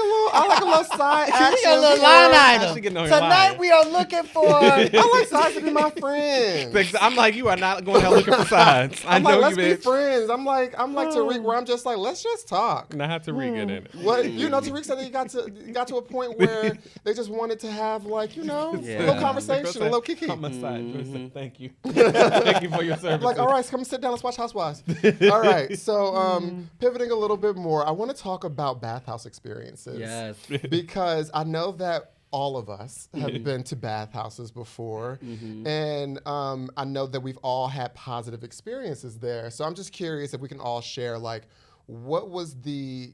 A: a little side action.
D: She got a little line
E: Actually getting
D: item.
E: on your
D: Tonight
E: line.
D: we are looking for.
A: I like sides to be my friends.
E: Because I'm like, you are not going out looking for sides. I
A: I'm
E: know
A: like,
E: you,
A: let's be
E: bitch.
A: friends. I'm like Tariq, where I'm just like, let's just talk.
E: Not have to re-get in it.
A: What Tariq said he got to a point where they just wanted to have like a little conversation, a little kiki.
E: On my side. Thank you. Thank you for your service.
A: Like, all right, come sit down. Let's watch Housewives. All right, so pivoting a little bit more, I want to talk about bathhouse experiences.
D: Yes.
A: Because I know that all of us have been to bathhouses before, and I know that we've all had positive experiences there. So I'm just curious if we can all share, like, what was the,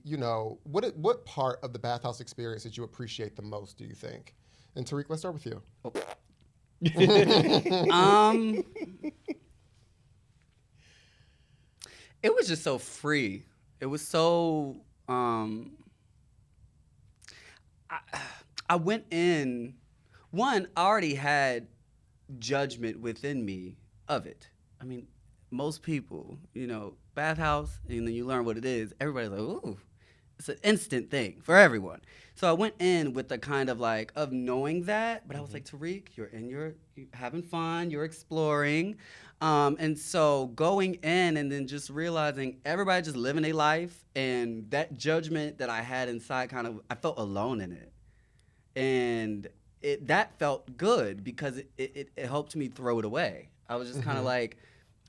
A: what part of the bathhouse experience did you appreciate the most, do you think? And Tariq, let's start with you.
D: It was just so free. It was so. I went in. One, I already had judgment within me of it. I mean, most people, bathhouse, and then you learn what it is. Everybody's like, ooh, it's an instant thing for everyone. So I went in with the kind of like of knowing that, but I was like, Tariq, you're having fun, you're exploring. And so going in and then just realizing everybody just living their life, and that judgment that I had inside I felt alone in it. And that felt good because it helped me throw it away. I was just kind of like,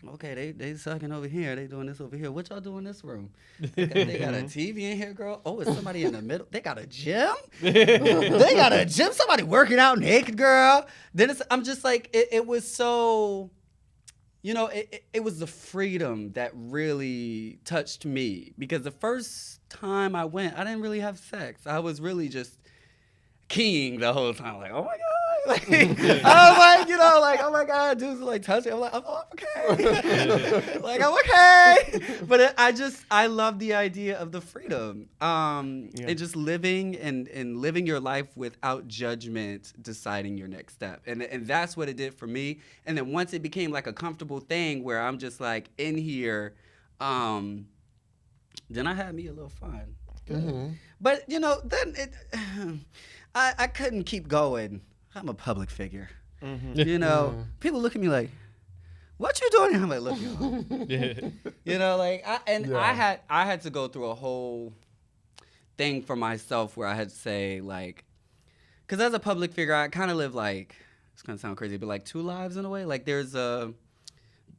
D: okay, they sucking over here. They doing this over here. What y'all doing in this room? They got a TV in here, girl. Oh, is somebody in the middle? They got a gym? They got a gym? Somebody working out naked, girl? Then I'm just like, it was so... it was the freedom that really touched me, because the first time I went, I didn't really have sex. I was really just keying the whole time, like, oh my God. Like, I was like, oh my God, dudes like touching. I'm like, oh, I'm okay. Like, I'm okay. But I love the idea of the freedom. And just living and living your life without judgment, deciding your next step. And that's what it did for me. And then once it became like a comfortable thing where I'm just like in here, Then I had me a little fun.
A: Mm-hmm.
D: But, you know, then I couldn't keep going. I'm a public figure. You know, people look at me like, what you doing? I'm like, look, y'all. You know, like, I had to go through a whole thing for myself where I had to say, like, because as a public figure, I kind of live like, it's going to sound crazy, but like 2 lives in a way. Like, there's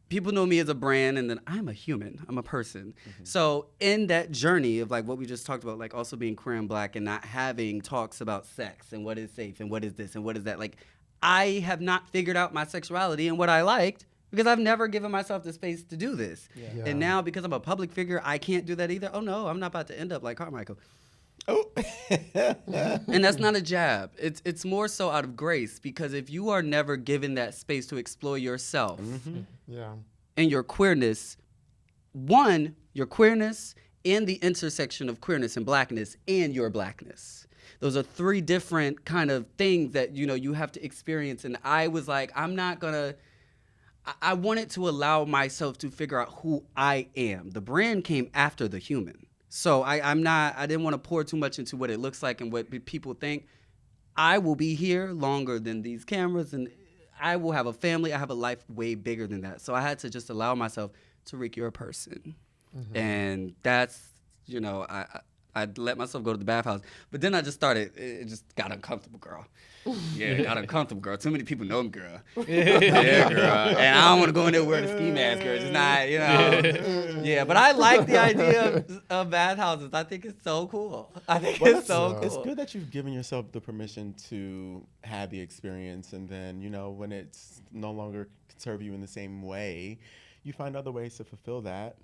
D: people know me as a brand, and then I'm a human. I'm a person. So in that journey of like what we just talked about, like also being queer and black and not having talks about sex and what is safe and what is this and what is that, like I have not figured out my sexuality and what I liked because I've never given myself the space to do this.
A: Yeah.
D: And now because I'm a public figure, I can't do that either. Oh no, I'm not about to end up like Carmichael.
B: Oh.
D: And that's not a jab. It's more so out of grace, because if you are never given that space to explore yourself
A: Yeah.
D: and your queerness, one, your queerness and the intersection of queerness and blackness and your blackness. Those are 3 different kind of things that, you know, you have to experience. And I was like, I'm not gonna, I wanted to allow myself to figure out who I am. The brand came after the human. So I didn't want to pour too much into what it looks like and what people think. I will be here longer than these cameras, and I will have a family. I have a life way bigger than that. So I had to just allow myself to Tariq, you're a person. And that's, you know, I let myself go to the bathhouse. But then I just started, it just got uncomfortable, girl. Yeah, it got uncomfortable, girl. Too many people know me, girl. Yeah, girl. And I don't want to go in there wearing a ski mask, girl. It's not, you know. Yeah, but I like the idea of bathhouses. I think it's so cool. I think it's so cool.
B: It's good that you've given yourself the permission to have the experience, and then, you know, when it's no longer can serve you in the same way, you find other ways to fulfill that.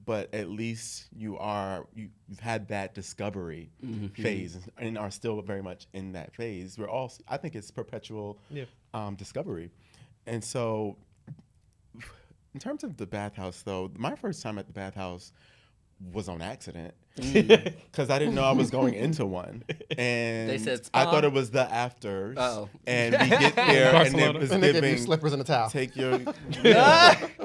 B: But at least you've had that discovery phase and are still very much in that phase. I think it's perpetual discovery. And so in terms of the bathhouse, though, my first time at the bathhouse was on accident because I didn't know I was going into one, and
D: They said
B: I
D: spa?
B: thought it was the afters.
D: Oh.
B: And we get there, and it was
A: And they give you
B: giving
A: slippers and a towel.
B: take your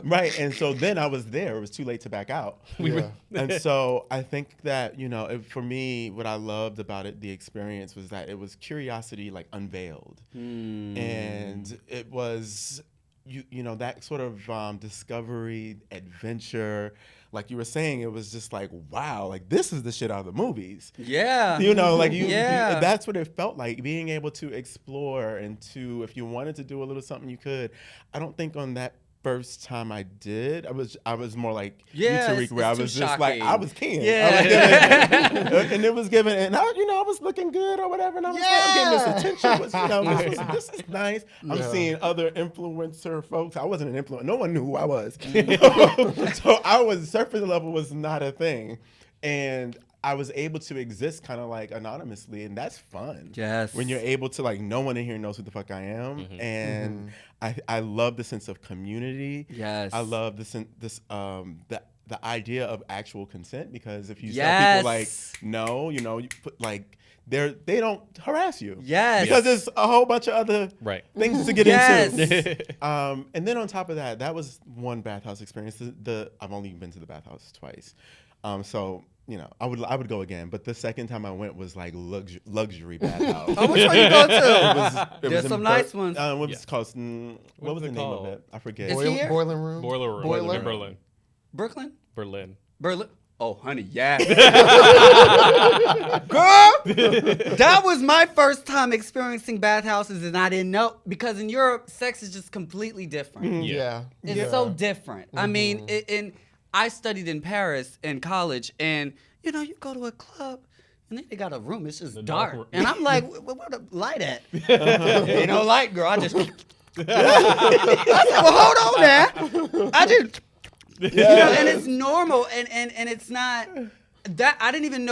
B: right. And so then I was there. It was too late to back out.
A: Yeah.
B: And so I think that, you know, for me, what I loved about it, the experience, was that it was curiosity like unveiled, and it was you know, that sort of discovery, adventure. Like you were saying, it was just like, wow, like this is the shit out of the movies.
D: Yeah.
B: You know, like
D: Yeah.
B: that's what it felt like, being able to explore and to, if you wanted to do a little something, you could. I don't think on that first time I did, I was more like you, Tariq, where I was just like, I was king.
D: Yeah.
B: And it was given, and I was looking good or whatever, and I was like, I'm getting this attention. You know, this is nice. I'm seeing other influencer folks. I wasn't an influencer. No one knew who I was. So surface level was not a thing. And I was able to exist kind of like anonymously, and that's fun.
D: Yes.
B: When you're able to, like, no one in here knows who the fuck I am, and I love the sense of community.
D: Yes.
B: I love the idea of actual consent, because if you tell people like no, you know, you put like they don't harass you.
D: Yes.
B: Because there's a whole bunch of other things to get into. And then on top of that, that was one bathhouse experience. I've only been to the bathhouse twice. So, you know, I would go again, but the second time I went was like luxury bathhouse.
D: Oh, which one you go to? There's some nice ones.
B: What was it called? What was the name of it? I forget.
D: Is he here?
A: Boiler room.
E: Boiler room
A: Boiler?
E: in Berlin.
D: Brooklyn?
E: Berlin.
D: Berlin? Oh, honey, yeah. Girl, that was my first time experiencing bathhouses, and I didn't know, because in Europe, sex is just completely different.
A: Yeah.
D: It's so different. I mean, I studied in Paris in college, and, you know, you go to a club, and then they got a room. It's just dark.
E: room.
D: And I'm like, where the light at? Ain't no light, girl. I just... I said, well, hold on now. I just... You know, and it's normal, and it's not... That I didn't even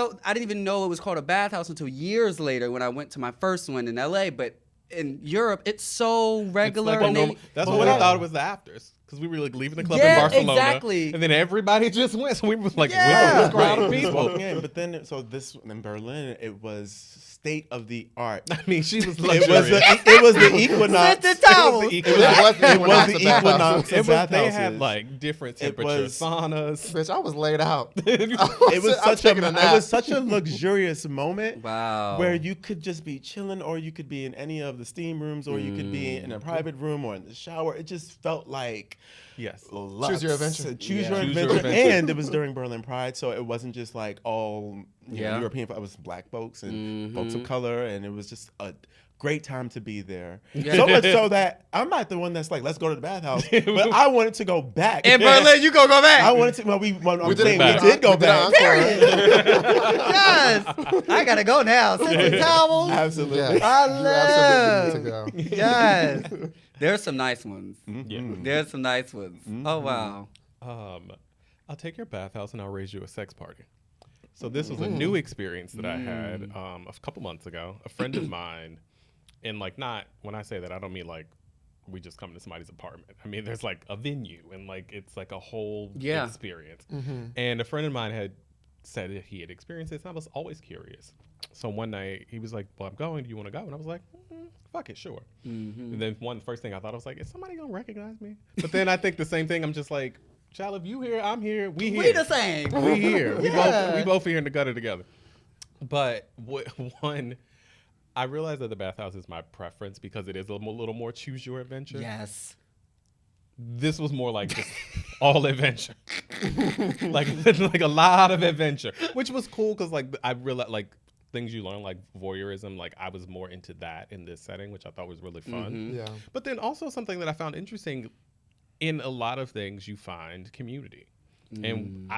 D: know it was called a bathhouse until years later when I went to my first one in LA. But in Europe, it's so regular.
E: That's what I thought it was the afters, because we were like leaving the club
D: Yeah,
E: in Barcelona,
D: exactly.
E: and then everybody just went. So we were like,
D: Yeah.
E: with this crowd of
B: Just
E: people.
B: walking in. But then, so this in Berlin, it was state of the art.
E: I mean, she was
B: It
E: luxurious.
B: was the equinox.
D: Set the towels.
E: It
B: It was the equinox
E: It
B: of
E: was, they
B: bathhouses.
E: had like different
B: It
E: temperature
B: was-
E: saunas.
A: Bitch, I was laid out.
B: It was
A: I'm taking a nap.
B: such a luxurious moment.
C: Wow.
B: Where you could just be chilling, or you could be in any of the steam rooms, or you could be in a private room or in the shower. It just felt like
E: Yes.
B: luxe.
A: Choose your adventure.
B: Choose
C: Yeah.
B: your
E: Choose your
B: adventure.
E: adventure.
B: And it was during Berlin Pride, so it wasn't just like all
C: Yeah.
B: European. It was black folks and folks of color, and it was just a great time to be there.
C: Yeah.
B: So much so that I'm not the one that's like, let's go to the bathhouse, but I wanted to go back.
C: In Berlin, you gonna go back?
B: I wanted to. Well, I'm
A: did
B: saying
A: it-
B: we did go
A: we did an
B: back.
A: encore.
D: Yes. I gotta go now. Set the towels.
B: Absolutely.
A: Yes,
D: I
A: you absolutely
D: love.
A: need to go.
D: Yes.
C: There's some nice ones.
E: Yeah.
C: There's some nice ones. Oh wow.
E: I'll take your bathhouse and I'll raise you a sex party. So this was a new experience that I had a couple months ago. A friend of mine, and like not when I say that, I don't mean like we just come to somebody's apartment. I mean there's like a venue and like it's like a whole
C: Yeah.
E: experience. And a friend of mine had said that he had experienced this, and I was always curious. So one night he was like, "Well, I'm going. Do you want to go?" And I was like, "Fuck it, sure." And then first thing I thought, I was like, "Is somebody gonna recognize me?" But then I think the same thing. I'm just like, "Child, if you here, I'm here. We here.
C: We the same.
E: We here.
D: Yeah.
E: We both here in the gutter together." But one, I realized that the bathhouse is my preference because it is a little more choose your adventure.
C: Yes.
E: This was more like just all adventure, like a lot of adventure, which was cool because like I realized like things you learn like voyeurism. Like I was more into that in this setting, which I thought was really fun.
A: Yeah.
E: But then also something that I found interesting in a lot of things you find community. And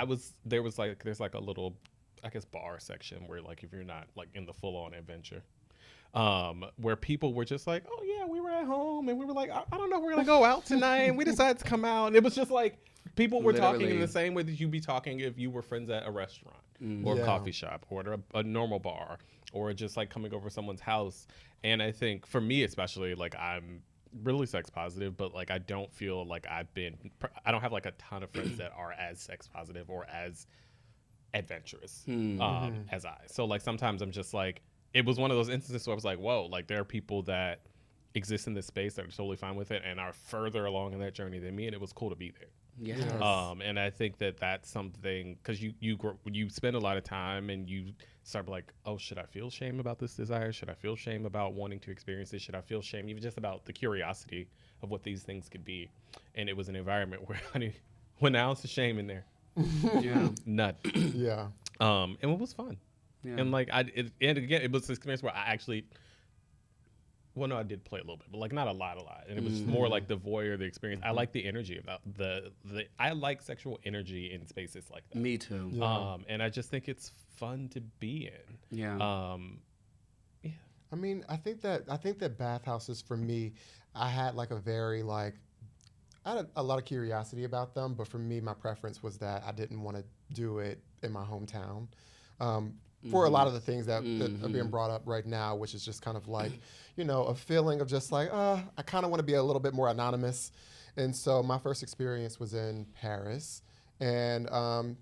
E: there's like a little, I guess, bar section where like if you're not like in the full on adventure, where people were just like, "Oh yeah, we were at home and we were like, I don't know if we're gonna go out tonight," and we decided to come out. And it was just like people were talking in
C: Literally.
E: the same way that you'd be talking if you were friends at a restaurant or
A: Yeah.
E: a coffee shop or at a normal bar or just like coming over someone's house. And I think for me especially, like I'm really sex positive, but like I don't feel like I don't have like a ton of friends that are as sex positive or as adventurous as I. So like sometimes I'm just like, it was one of those instances where I was like, whoa, like there are people that exist in this space that are totally fine with it and are further along in that journey than me, and it was cool to be there.
C: Yes.
E: And I think that that's something because you spend a lot of time and you start like, oh, should I feel shame about this desire? Should I feel shame about wanting to experience this? Should I feel shame even just about the curiosity of what these things could be? And it was an environment where honey, 1 ounce of shame in there,
C: Yeah.
E: none.
A: Yeah.
E: And it was fun.
C: Yeah.
E: And like and again, it was an experience where I actually. Well, no, I did play a little bit, but like not a lot. And it was just more like the voyeur, the experience. I like the energy about I like sexual energy in spaces like that.
C: Me too.
A: Yeah.
E: And I just think it's fun to be in.
C: Yeah.
A: I mean, I think that bathhouses for me, I had like a very like, I had a lot of curiosity about them, but for me, my preference was that I didn't want to do it in my hometown. For a lot of the things that are being brought up right now, which is just kind of like, you know, a feeling of just like, I kind of want to be a little bit more anonymous. And so my first experience was in Paris, and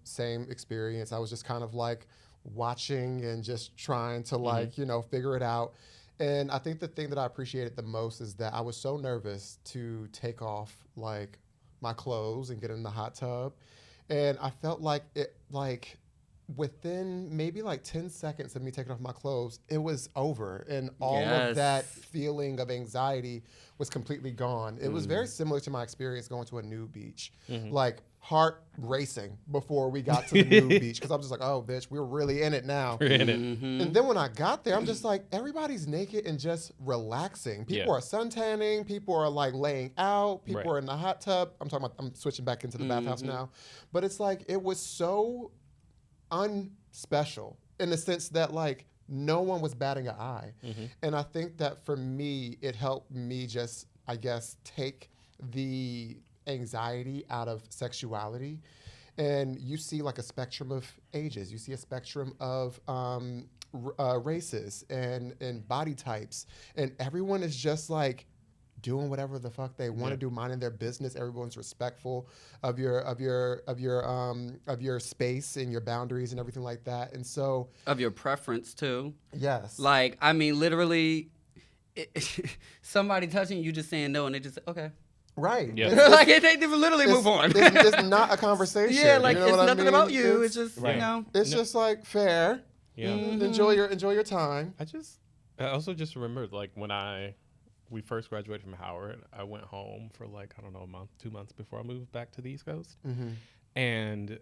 A: same experience. I was just kind of like watching and just trying to like, you know, figure it out. And I think the thing that I appreciated the most is that I was so nervous to take off like my clothes and get in the hot tub. And I felt like it, like, within maybe like 10 seconds of me taking off my clothes, it was over. And all of that feeling of anxiety was completely gone. It was very similar to my experience going to a nude beach. Like heart racing before we got to the nude beach. Because I'm just like, oh, bitch, we're really in it now.
E: We're in it.
A: And then when I got there, I'm just like, everybody's naked and just relaxing. People are suntanning. People are like laying out. People are in the hot tub. I'm switching back into the bathhouse now. But it's like, it was so unspecial in the sense that like no one was batting an eye. And I think that for me, it helped me just, I guess, take the anxiety out of sexuality. And you see like a spectrum of ages. You see a spectrum of races and body types. And everyone is just like doing whatever the fuck they want to do, minding their business. Everyone's respectful of your space and your boundaries and everything like that. And so
D: Of your preference too.
A: yes,
D: Like, I mean, literally, somebody touching you just saying no, and they just okay.
A: right.
E: Yeah.
D: Like they literally move on.
A: It's not a conversation.
D: Yeah, like
A: you know
D: it's
A: what I
D: nothing
A: mean?
D: about you. It's
A: It's,
D: just
E: Right.
D: you know.
A: it's just like fair.
E: Yeah.
A: Enjoy your time.
E: I also just remembered, like, when we first graduated from Howard, I went home for, like, I don't know, a month, 2 months before I moved back to the East Coast. And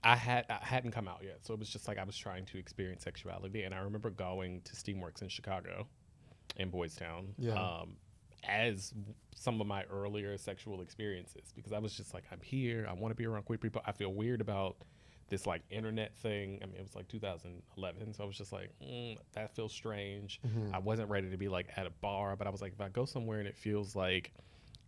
E: I hadn't come out yet. So it was just like I was trying to experience sexuality. And I remember going to Steamworks in Chicago, in Boys Town, as some of my earlier sexual experiences, because I was just like, I'm here, I want to be around queer people. I feel weird about this like internet thing. I mean, it was like 2011, so I was just like, that feels strange. I wasn't ready to be like at a bar, but I was like, if I go somewhere and it feels like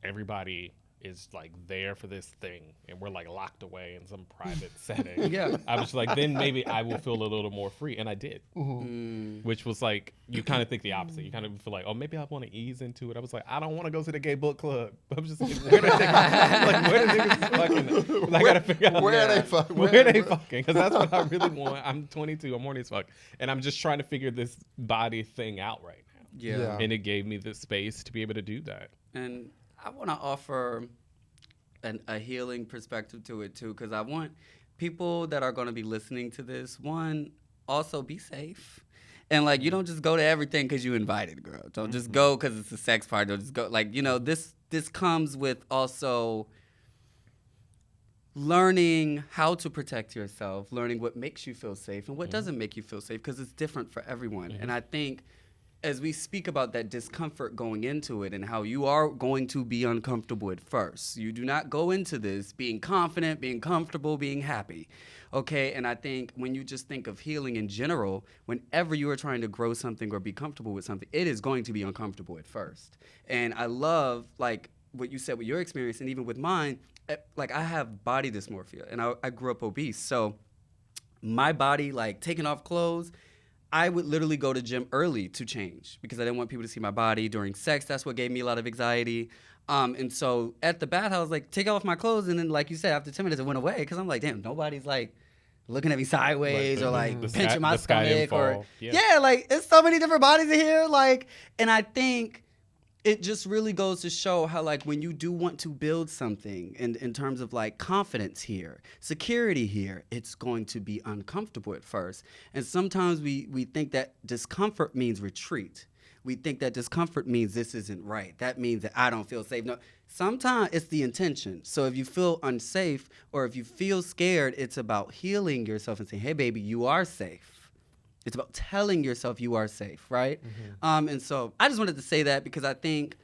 E: everybody is like there for this thing and we're like locked away in some private setting, I was like, then maybe I will feel a little more free. And I did, which was like, you kind of think the opposite. You kind of feel like, oh, maybe I want to ease into it. I was like, I don't want to go to the gay book club. I'm just like, where are niggas fucking? I gotta figure out
A: Where are they fucking?
E: Where are they fucking? Because that's what I really want. I'm 22. I'm horny as fuck, and I'm just trying to figure this body thing out right now.
D: Yeah.
E: And it gave me the space to be able to do that.
D: And I want to offer a healing perspective to it too, because I want people that are going to be listening to this, one, also be safe. And like, you don't just go to everything because you invited, girl. Don't just go because it's a sex party. Don't just go. Like, you know, this comes with also learning how to protect yourself, learning what makes you feel safe and what doesn't make you feel safe, because it's different for everyone. And I think as we speak about that discomfort going into it and how you are going to be uncomfortable at first, you do not go into this being confident, being comfortable, being happy. Okay, and I think when you just think of healing in general, whenever you are trying to grow something or be comfortable with something, it is going to be uncomfortable at first. And I love, like, what you said with your experience, and even with mine, like, I have body dysmorphia, and I grew up obese. So my body, like, taking off clothes, I would literally go to gym early to change because I didn't want people to see my body during sex. That's what gave me a lot of anxiety. And so at the bathhouse, like, take off my clothes, and then, like you said, after 10 minutes, it went away because I'm like, damn, nobody's, like, looking at me sideways or, like, pinching my stomach. Or yeah, like, it's so many different bodies in here. Like, and I think it just really goes to show how, like, when you do want to build something in terms of, like, confidence here, security here, it's going to be uncomfortable at first. And sometimes we think that discomfort means retreat. We think that discomfort means this isn't right. That means that I don't feel safe. No, sometimes it's the intention. So if you feel unsafe or if you feel scared, it's about healing yourself and saying, hey, baby, you are safe. It's about telling yourself you are safe, right? And so I just wanted to say that because I think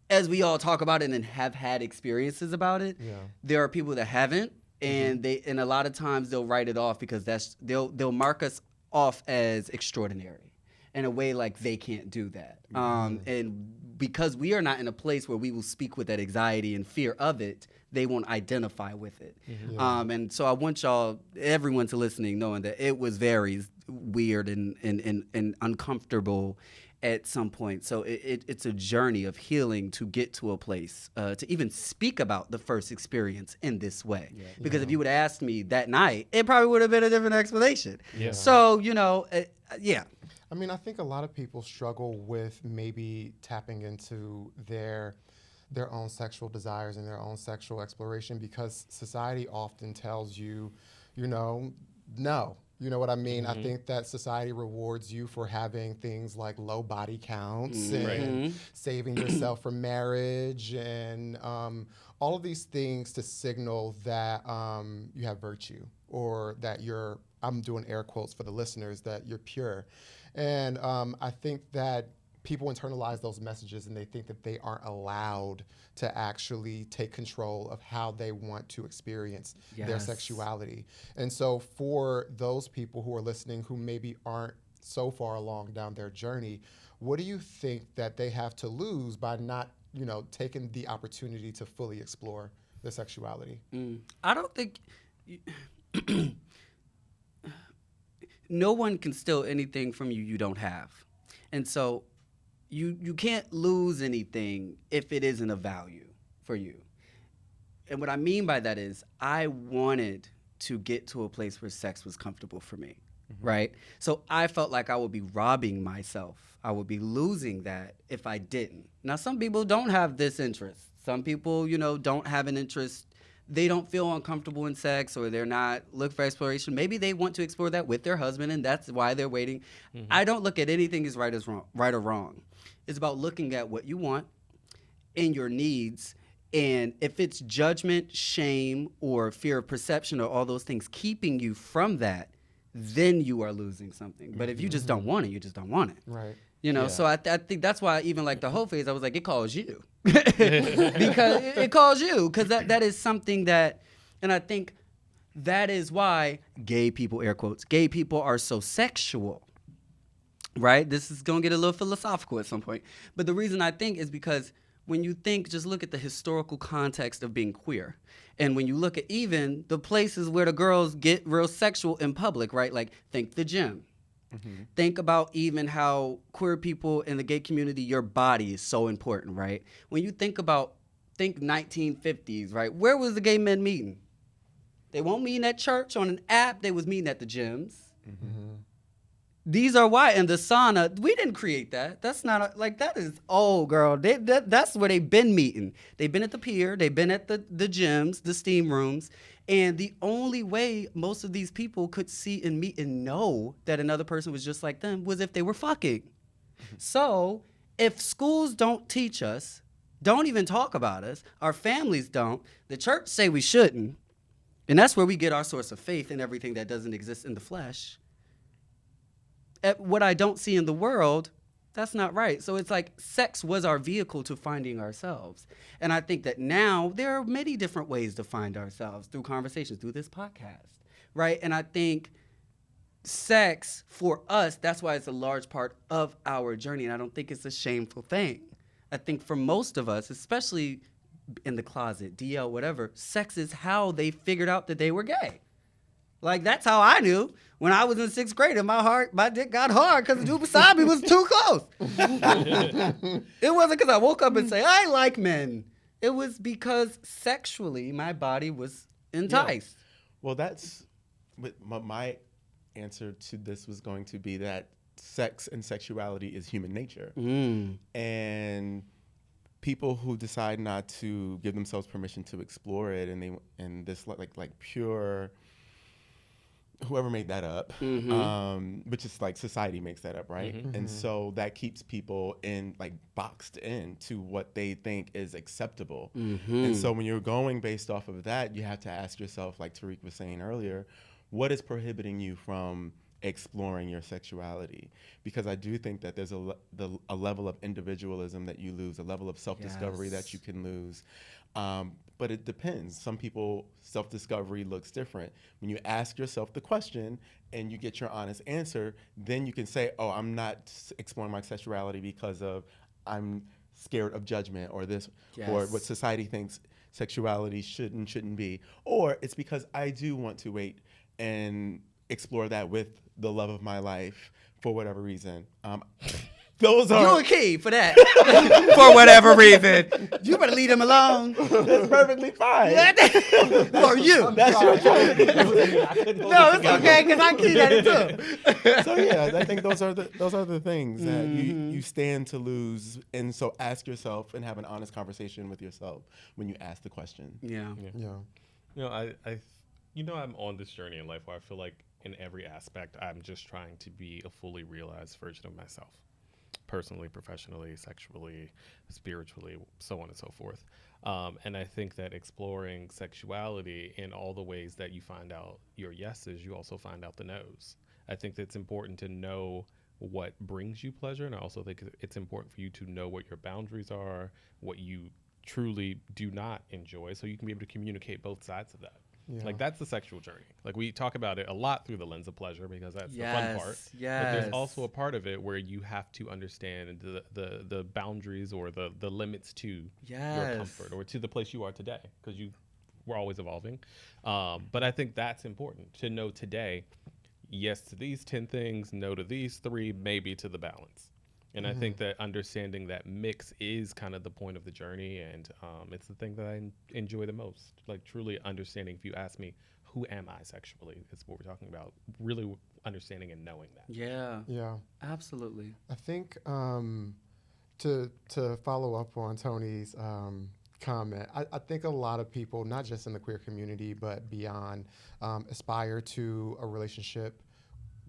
D: as we all talk about it and have had experiences about it, there are people that haven't, and and a lot of times they'll write it off because they'll mark us off as extraordinary in a way like they can't do that. And because we are not in a place where we will speak with that anxiety and fear of it, they won't identify with it. And so I want everyone to listening, knowing that it was very weird and uncomfortable at some point. So it's a journey of healing to get to a place to even speak about the first experience in this way. Because if you would have asked me that night, it probably would have been a different explanation. So, you know,
A: I mean, I think a lot of people struggle with maybe tapping into their own sexual desires and their own sexual exploration because society often tells you, no. You know what I mean? I think that society rewards you for having things like low body counts and saving yourself from marriage and all of these things to signal that you have virtue or that you're, I'm doing air quotes for the listeners, that you're pure. And I think that people internalize those messages and they think that they aren't allowed to actually take control of how they want to experience their sexuality. And so for those people who are listening who maybe aren't so far along down their journey, what do you think that they have to lose by not, taking the opportunity to fully explore their sexuality?
D: I don't think no one can steal anything from you don't have. And so you can't lose anything if it isn't a value for you. And what I mean by that is I wanted to get to a place where sex was comfortable for me, right? So I felt like I would be robbing myself. I would be losing that if I didn't. Now, some people don't have this interest. Some people, don't have an interest. They don't feel uncomfortable in sex, or they're not looking for exploration. Maybe they want to explore that with their husband, and that's why they're waiting. I don't look at anything as right or wrong. It's about looking at what you want and your needs. And if it's judgment, shame, or fear of perception, or all those things keeping you from that, then you are losing something. But if you just don't want it, you just don't want it.
A: Right.
D: So I think that's why even like the whole phase, I was like, it calls you. Because it calls you. Because that is something that, and I think that is why gay people, air quotes, gay people are so sexual. Right? This is going to get a little philosophical at some point. But the reason I think is because when you think, just look at the historical context of being queer. And when you look at even the places where the girls get real sexual in public, right? Like, think the gym. Think about even how queer people in the gay community, your body is so important, right? When you think 1950s, right? Where was the gay men meeting? They weren't meeting at church on an app. They was meeting at the gyms. These are why. And the sauna, we didn't create that. That's not, that is, girl. That's where they've been meeting. They've been at the pier. They've been at the gyms, the steam rooms. And the only way most of these people could see and meet and know that another person was just like them was if they were fucking. So if schools don't teach us, don't even talk about us, our families don't, the church say we shouldn't, and that's where we get our source of faith in everything that doesn't exist in the flesh. What I don't see in the world, that's not right. So it's like sex was our vehicle to finding ourselves. And I think that now there are many different ways to find ourselves through conversations, through this podcast, right? And I think sex for us, that's why it's a large part of our journey. And I don't think it's a shameful thing. I think for most of us, especially in the closet, DL, whatever, sex is how they figured out that they were gay. Like, that's how I knew. When I was in 6th grade and my dick got hard because the dude beside me was too close. It wasn't because I woke up and say, I like men. It was because sexually my body was enticed.
B: Yeah. Well, that's my answer to this was going to be that sex and sexuality is human nature. And people who decide not to give themselves permission to explore it, and this like pure, whoever made that up, which is like society makes that up, right? And so that keeps people boxed into what they think is acceptable. And so when you're going based off of that, you have to ask yourself, like Tariq was saying earlier, what is prohibiting you from exploring your sexuality? Because I do think that there's a level of individualism that you lose, a level of self-discovery that you can lose. But it depends. Some people, self-discovery looks different. When you ask yourself the question and you get your honest answer, then you can say, oh, I'm not exploring my sexuality because I'm scared of judgment or this, or what society thinks sexuality should and shouldn't be. Or it's because I do want to wait and explore that with the love of my life for whatever reason. Those are
D: you a key for that. For whatever reason. You better leave him alone.
B: That's perfectly fine.
D: For you.
B: That's your choice.
D: No, it's okay because I keyed at it too.
B: So yeah, I think those are the things that you stand to lose, and so ask yourself and have an honest conversation with yourself when you ask the question.
A: Yeah.
E: I'm on this journey in life where I feel like in every aspect I'm just trying to be a fully realized version of myself. Personally, professionally, sexually, spiritually, so on and so forth. And I think that exploring sexuality in all the ways that you find out your yeses, you also find out the nos. I think that it's important to know what brings you pleasure, and I also think it's important for you to know what your boundaries are, what you truly do not enjoy, so you can be able to communicate both sides of that. Yeah. Like, that's the sexual journey. Like, we talk about it a lot through the lens of pleasure because that's the fun part.
D: Yes.
E: But there's also a part of it where you have to understand the boundaries or the limits to your comfort or to the place you are today, because we're always evolving. But I think that's important to know today, yes to these 10 things, no to these 3, maybe to the balance. And I think that understanding that mix is kind of the point of the journey, and it's the thing that I enjoy the most. Like truly understanding. If you ask me, who am I sexually? Is what we're talking about. Really understanding and knowing that.
C: Yeah.
A: Yeah.
C: Absolutely.
A: I think to follow up on Tony's comment, I think a lot of people, not just in the queer community, but beyond, aspire to a relationship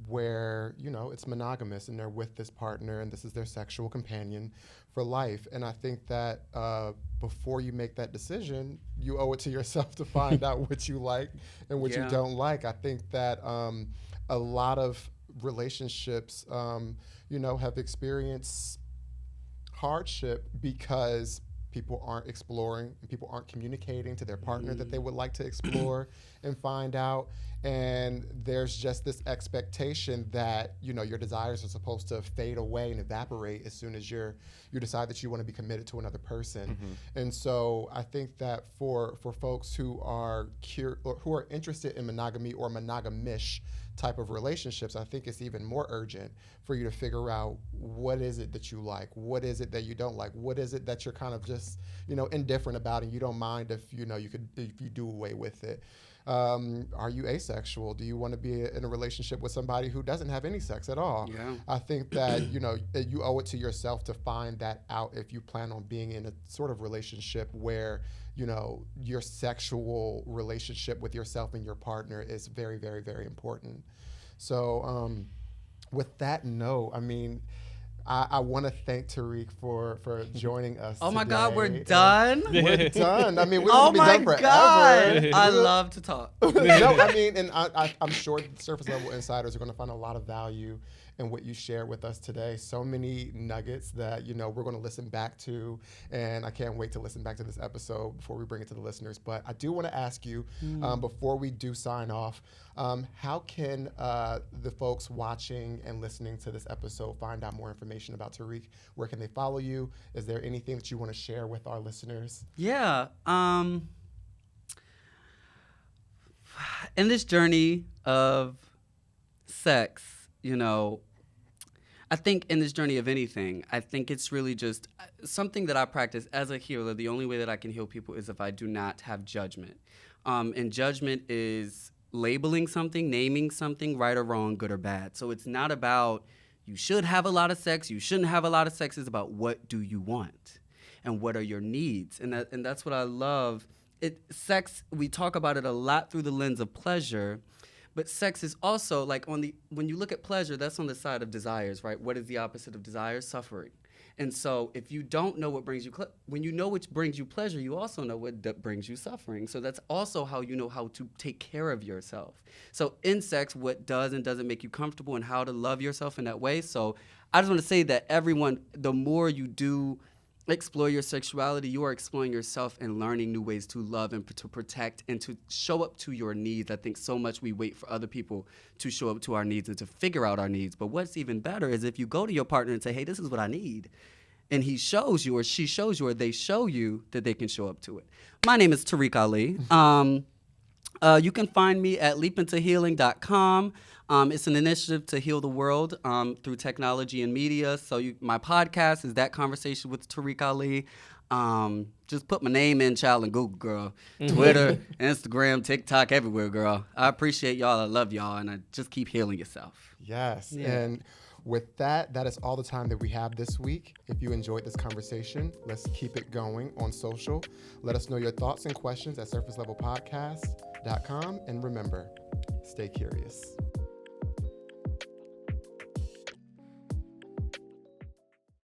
A: where, you know, it's monogamous and they're with this partner and this is their sexual companion for life. And I think that before you make that decision, you owe it to yourself to find out what you like and what you don't like. I think that a lot of relationships, you know, have experienced hardship because people aren't exploring and people aren't communicating to their partner that they would like to explore and find out. And there's just this expectation that, you know, your desires are supposed to fade away and evaporate as soon as you decide that you want to be committed to another person. And so I think that for folks who are who are interested in monogamy or monogamish type of relationships, I think it's even more urgent for you to figure out what is it that you like, what is it that you don't like, what is it that you're kind of just, you know, indifferent about and you don't mind if, you know, if you do away with it. Are you asexual? Do you want to be in a relationship with somebody who doesn't have any sex at all?
C: Yeah.
A: I think that, you know, you owe it to yourself to find that out if you plan on being in a sort of relationship where, you know, your sexual relationship with yourself and your partner is very, very, very important. So with that note, I mean, I want to thank Tariq for joining us.
C: Oh my
A: today.
C: God, we're done?
A: We're done. I mean, we're
C: Oh
A: going to be
C: my
A: done forever.
C: God. I love to talk.
A: No, I mean, and I'm sure surface level insiders are going to find a lot of value in what you shared with us today. So many nuggets that, you know, we're going to listen back to, and I can't wait to listen back to this episode before we bring it to the listeners. But I do want to ask you, before we do sign off, how can the folks watching and listening to this episode find out more information about Tariq? Where can they follow you? Is there anything that you want to share with our listeners?
C: Yeah. In this journey of sex, you know, I think in this journey of anything, I think it's really just something that I practice as a healer. The only way that I can heal people is if I do not have judgment. And judgment is labeling something, naming something, right or wrong, good or bad. So it's not about you should have a lot of sex, you shouldn't have a lot of sex. It's about what do you want and what are your needs. And that's what I love. Sex, we talk about it a lot through the lens of pleasure. But sex is also like when you look at pleasure, that's on the side of desires, right? What is the opposite of desire? Suffering. And so if you don't know what brings you, when you know which brings you pleasure, you also know what brings you suffering. So that's also how you know how to take care of yourself. So in sex, what does and doesn't make you comfortable and how to love yourself in that way. So I just want to say that everyone, the more you do explore your sexuality, you are exploring yourself and learning new ways to love and to protect and to show up to your needs. I think so much we wait for other people to show up to our needs and to figure out our needs. But what's even better is if you go to your partner and say, hey, this is what I need. And he shows you or she shows you or they show you that they can show up to it. My name is Tariq Ali. You can find me at leapintohealing.com. It's an initiative to heal the world through technology and media. So my podcast is That Conversation with Tariq Ali. Just put my name in, child, and Google, girl. Twitter, Instagram, TikTok, everywhere, girl. I appreciate y'all. I love y'all. And I just keep healing yourself.
A: Yes.
C: Yeah.
A: And with that is all the time that we have this week. If you enjoyed this conversation, let's keep it going on social. Let us know your thoughts and questions at surfacelevelpodcast.com. And remember, stay curious.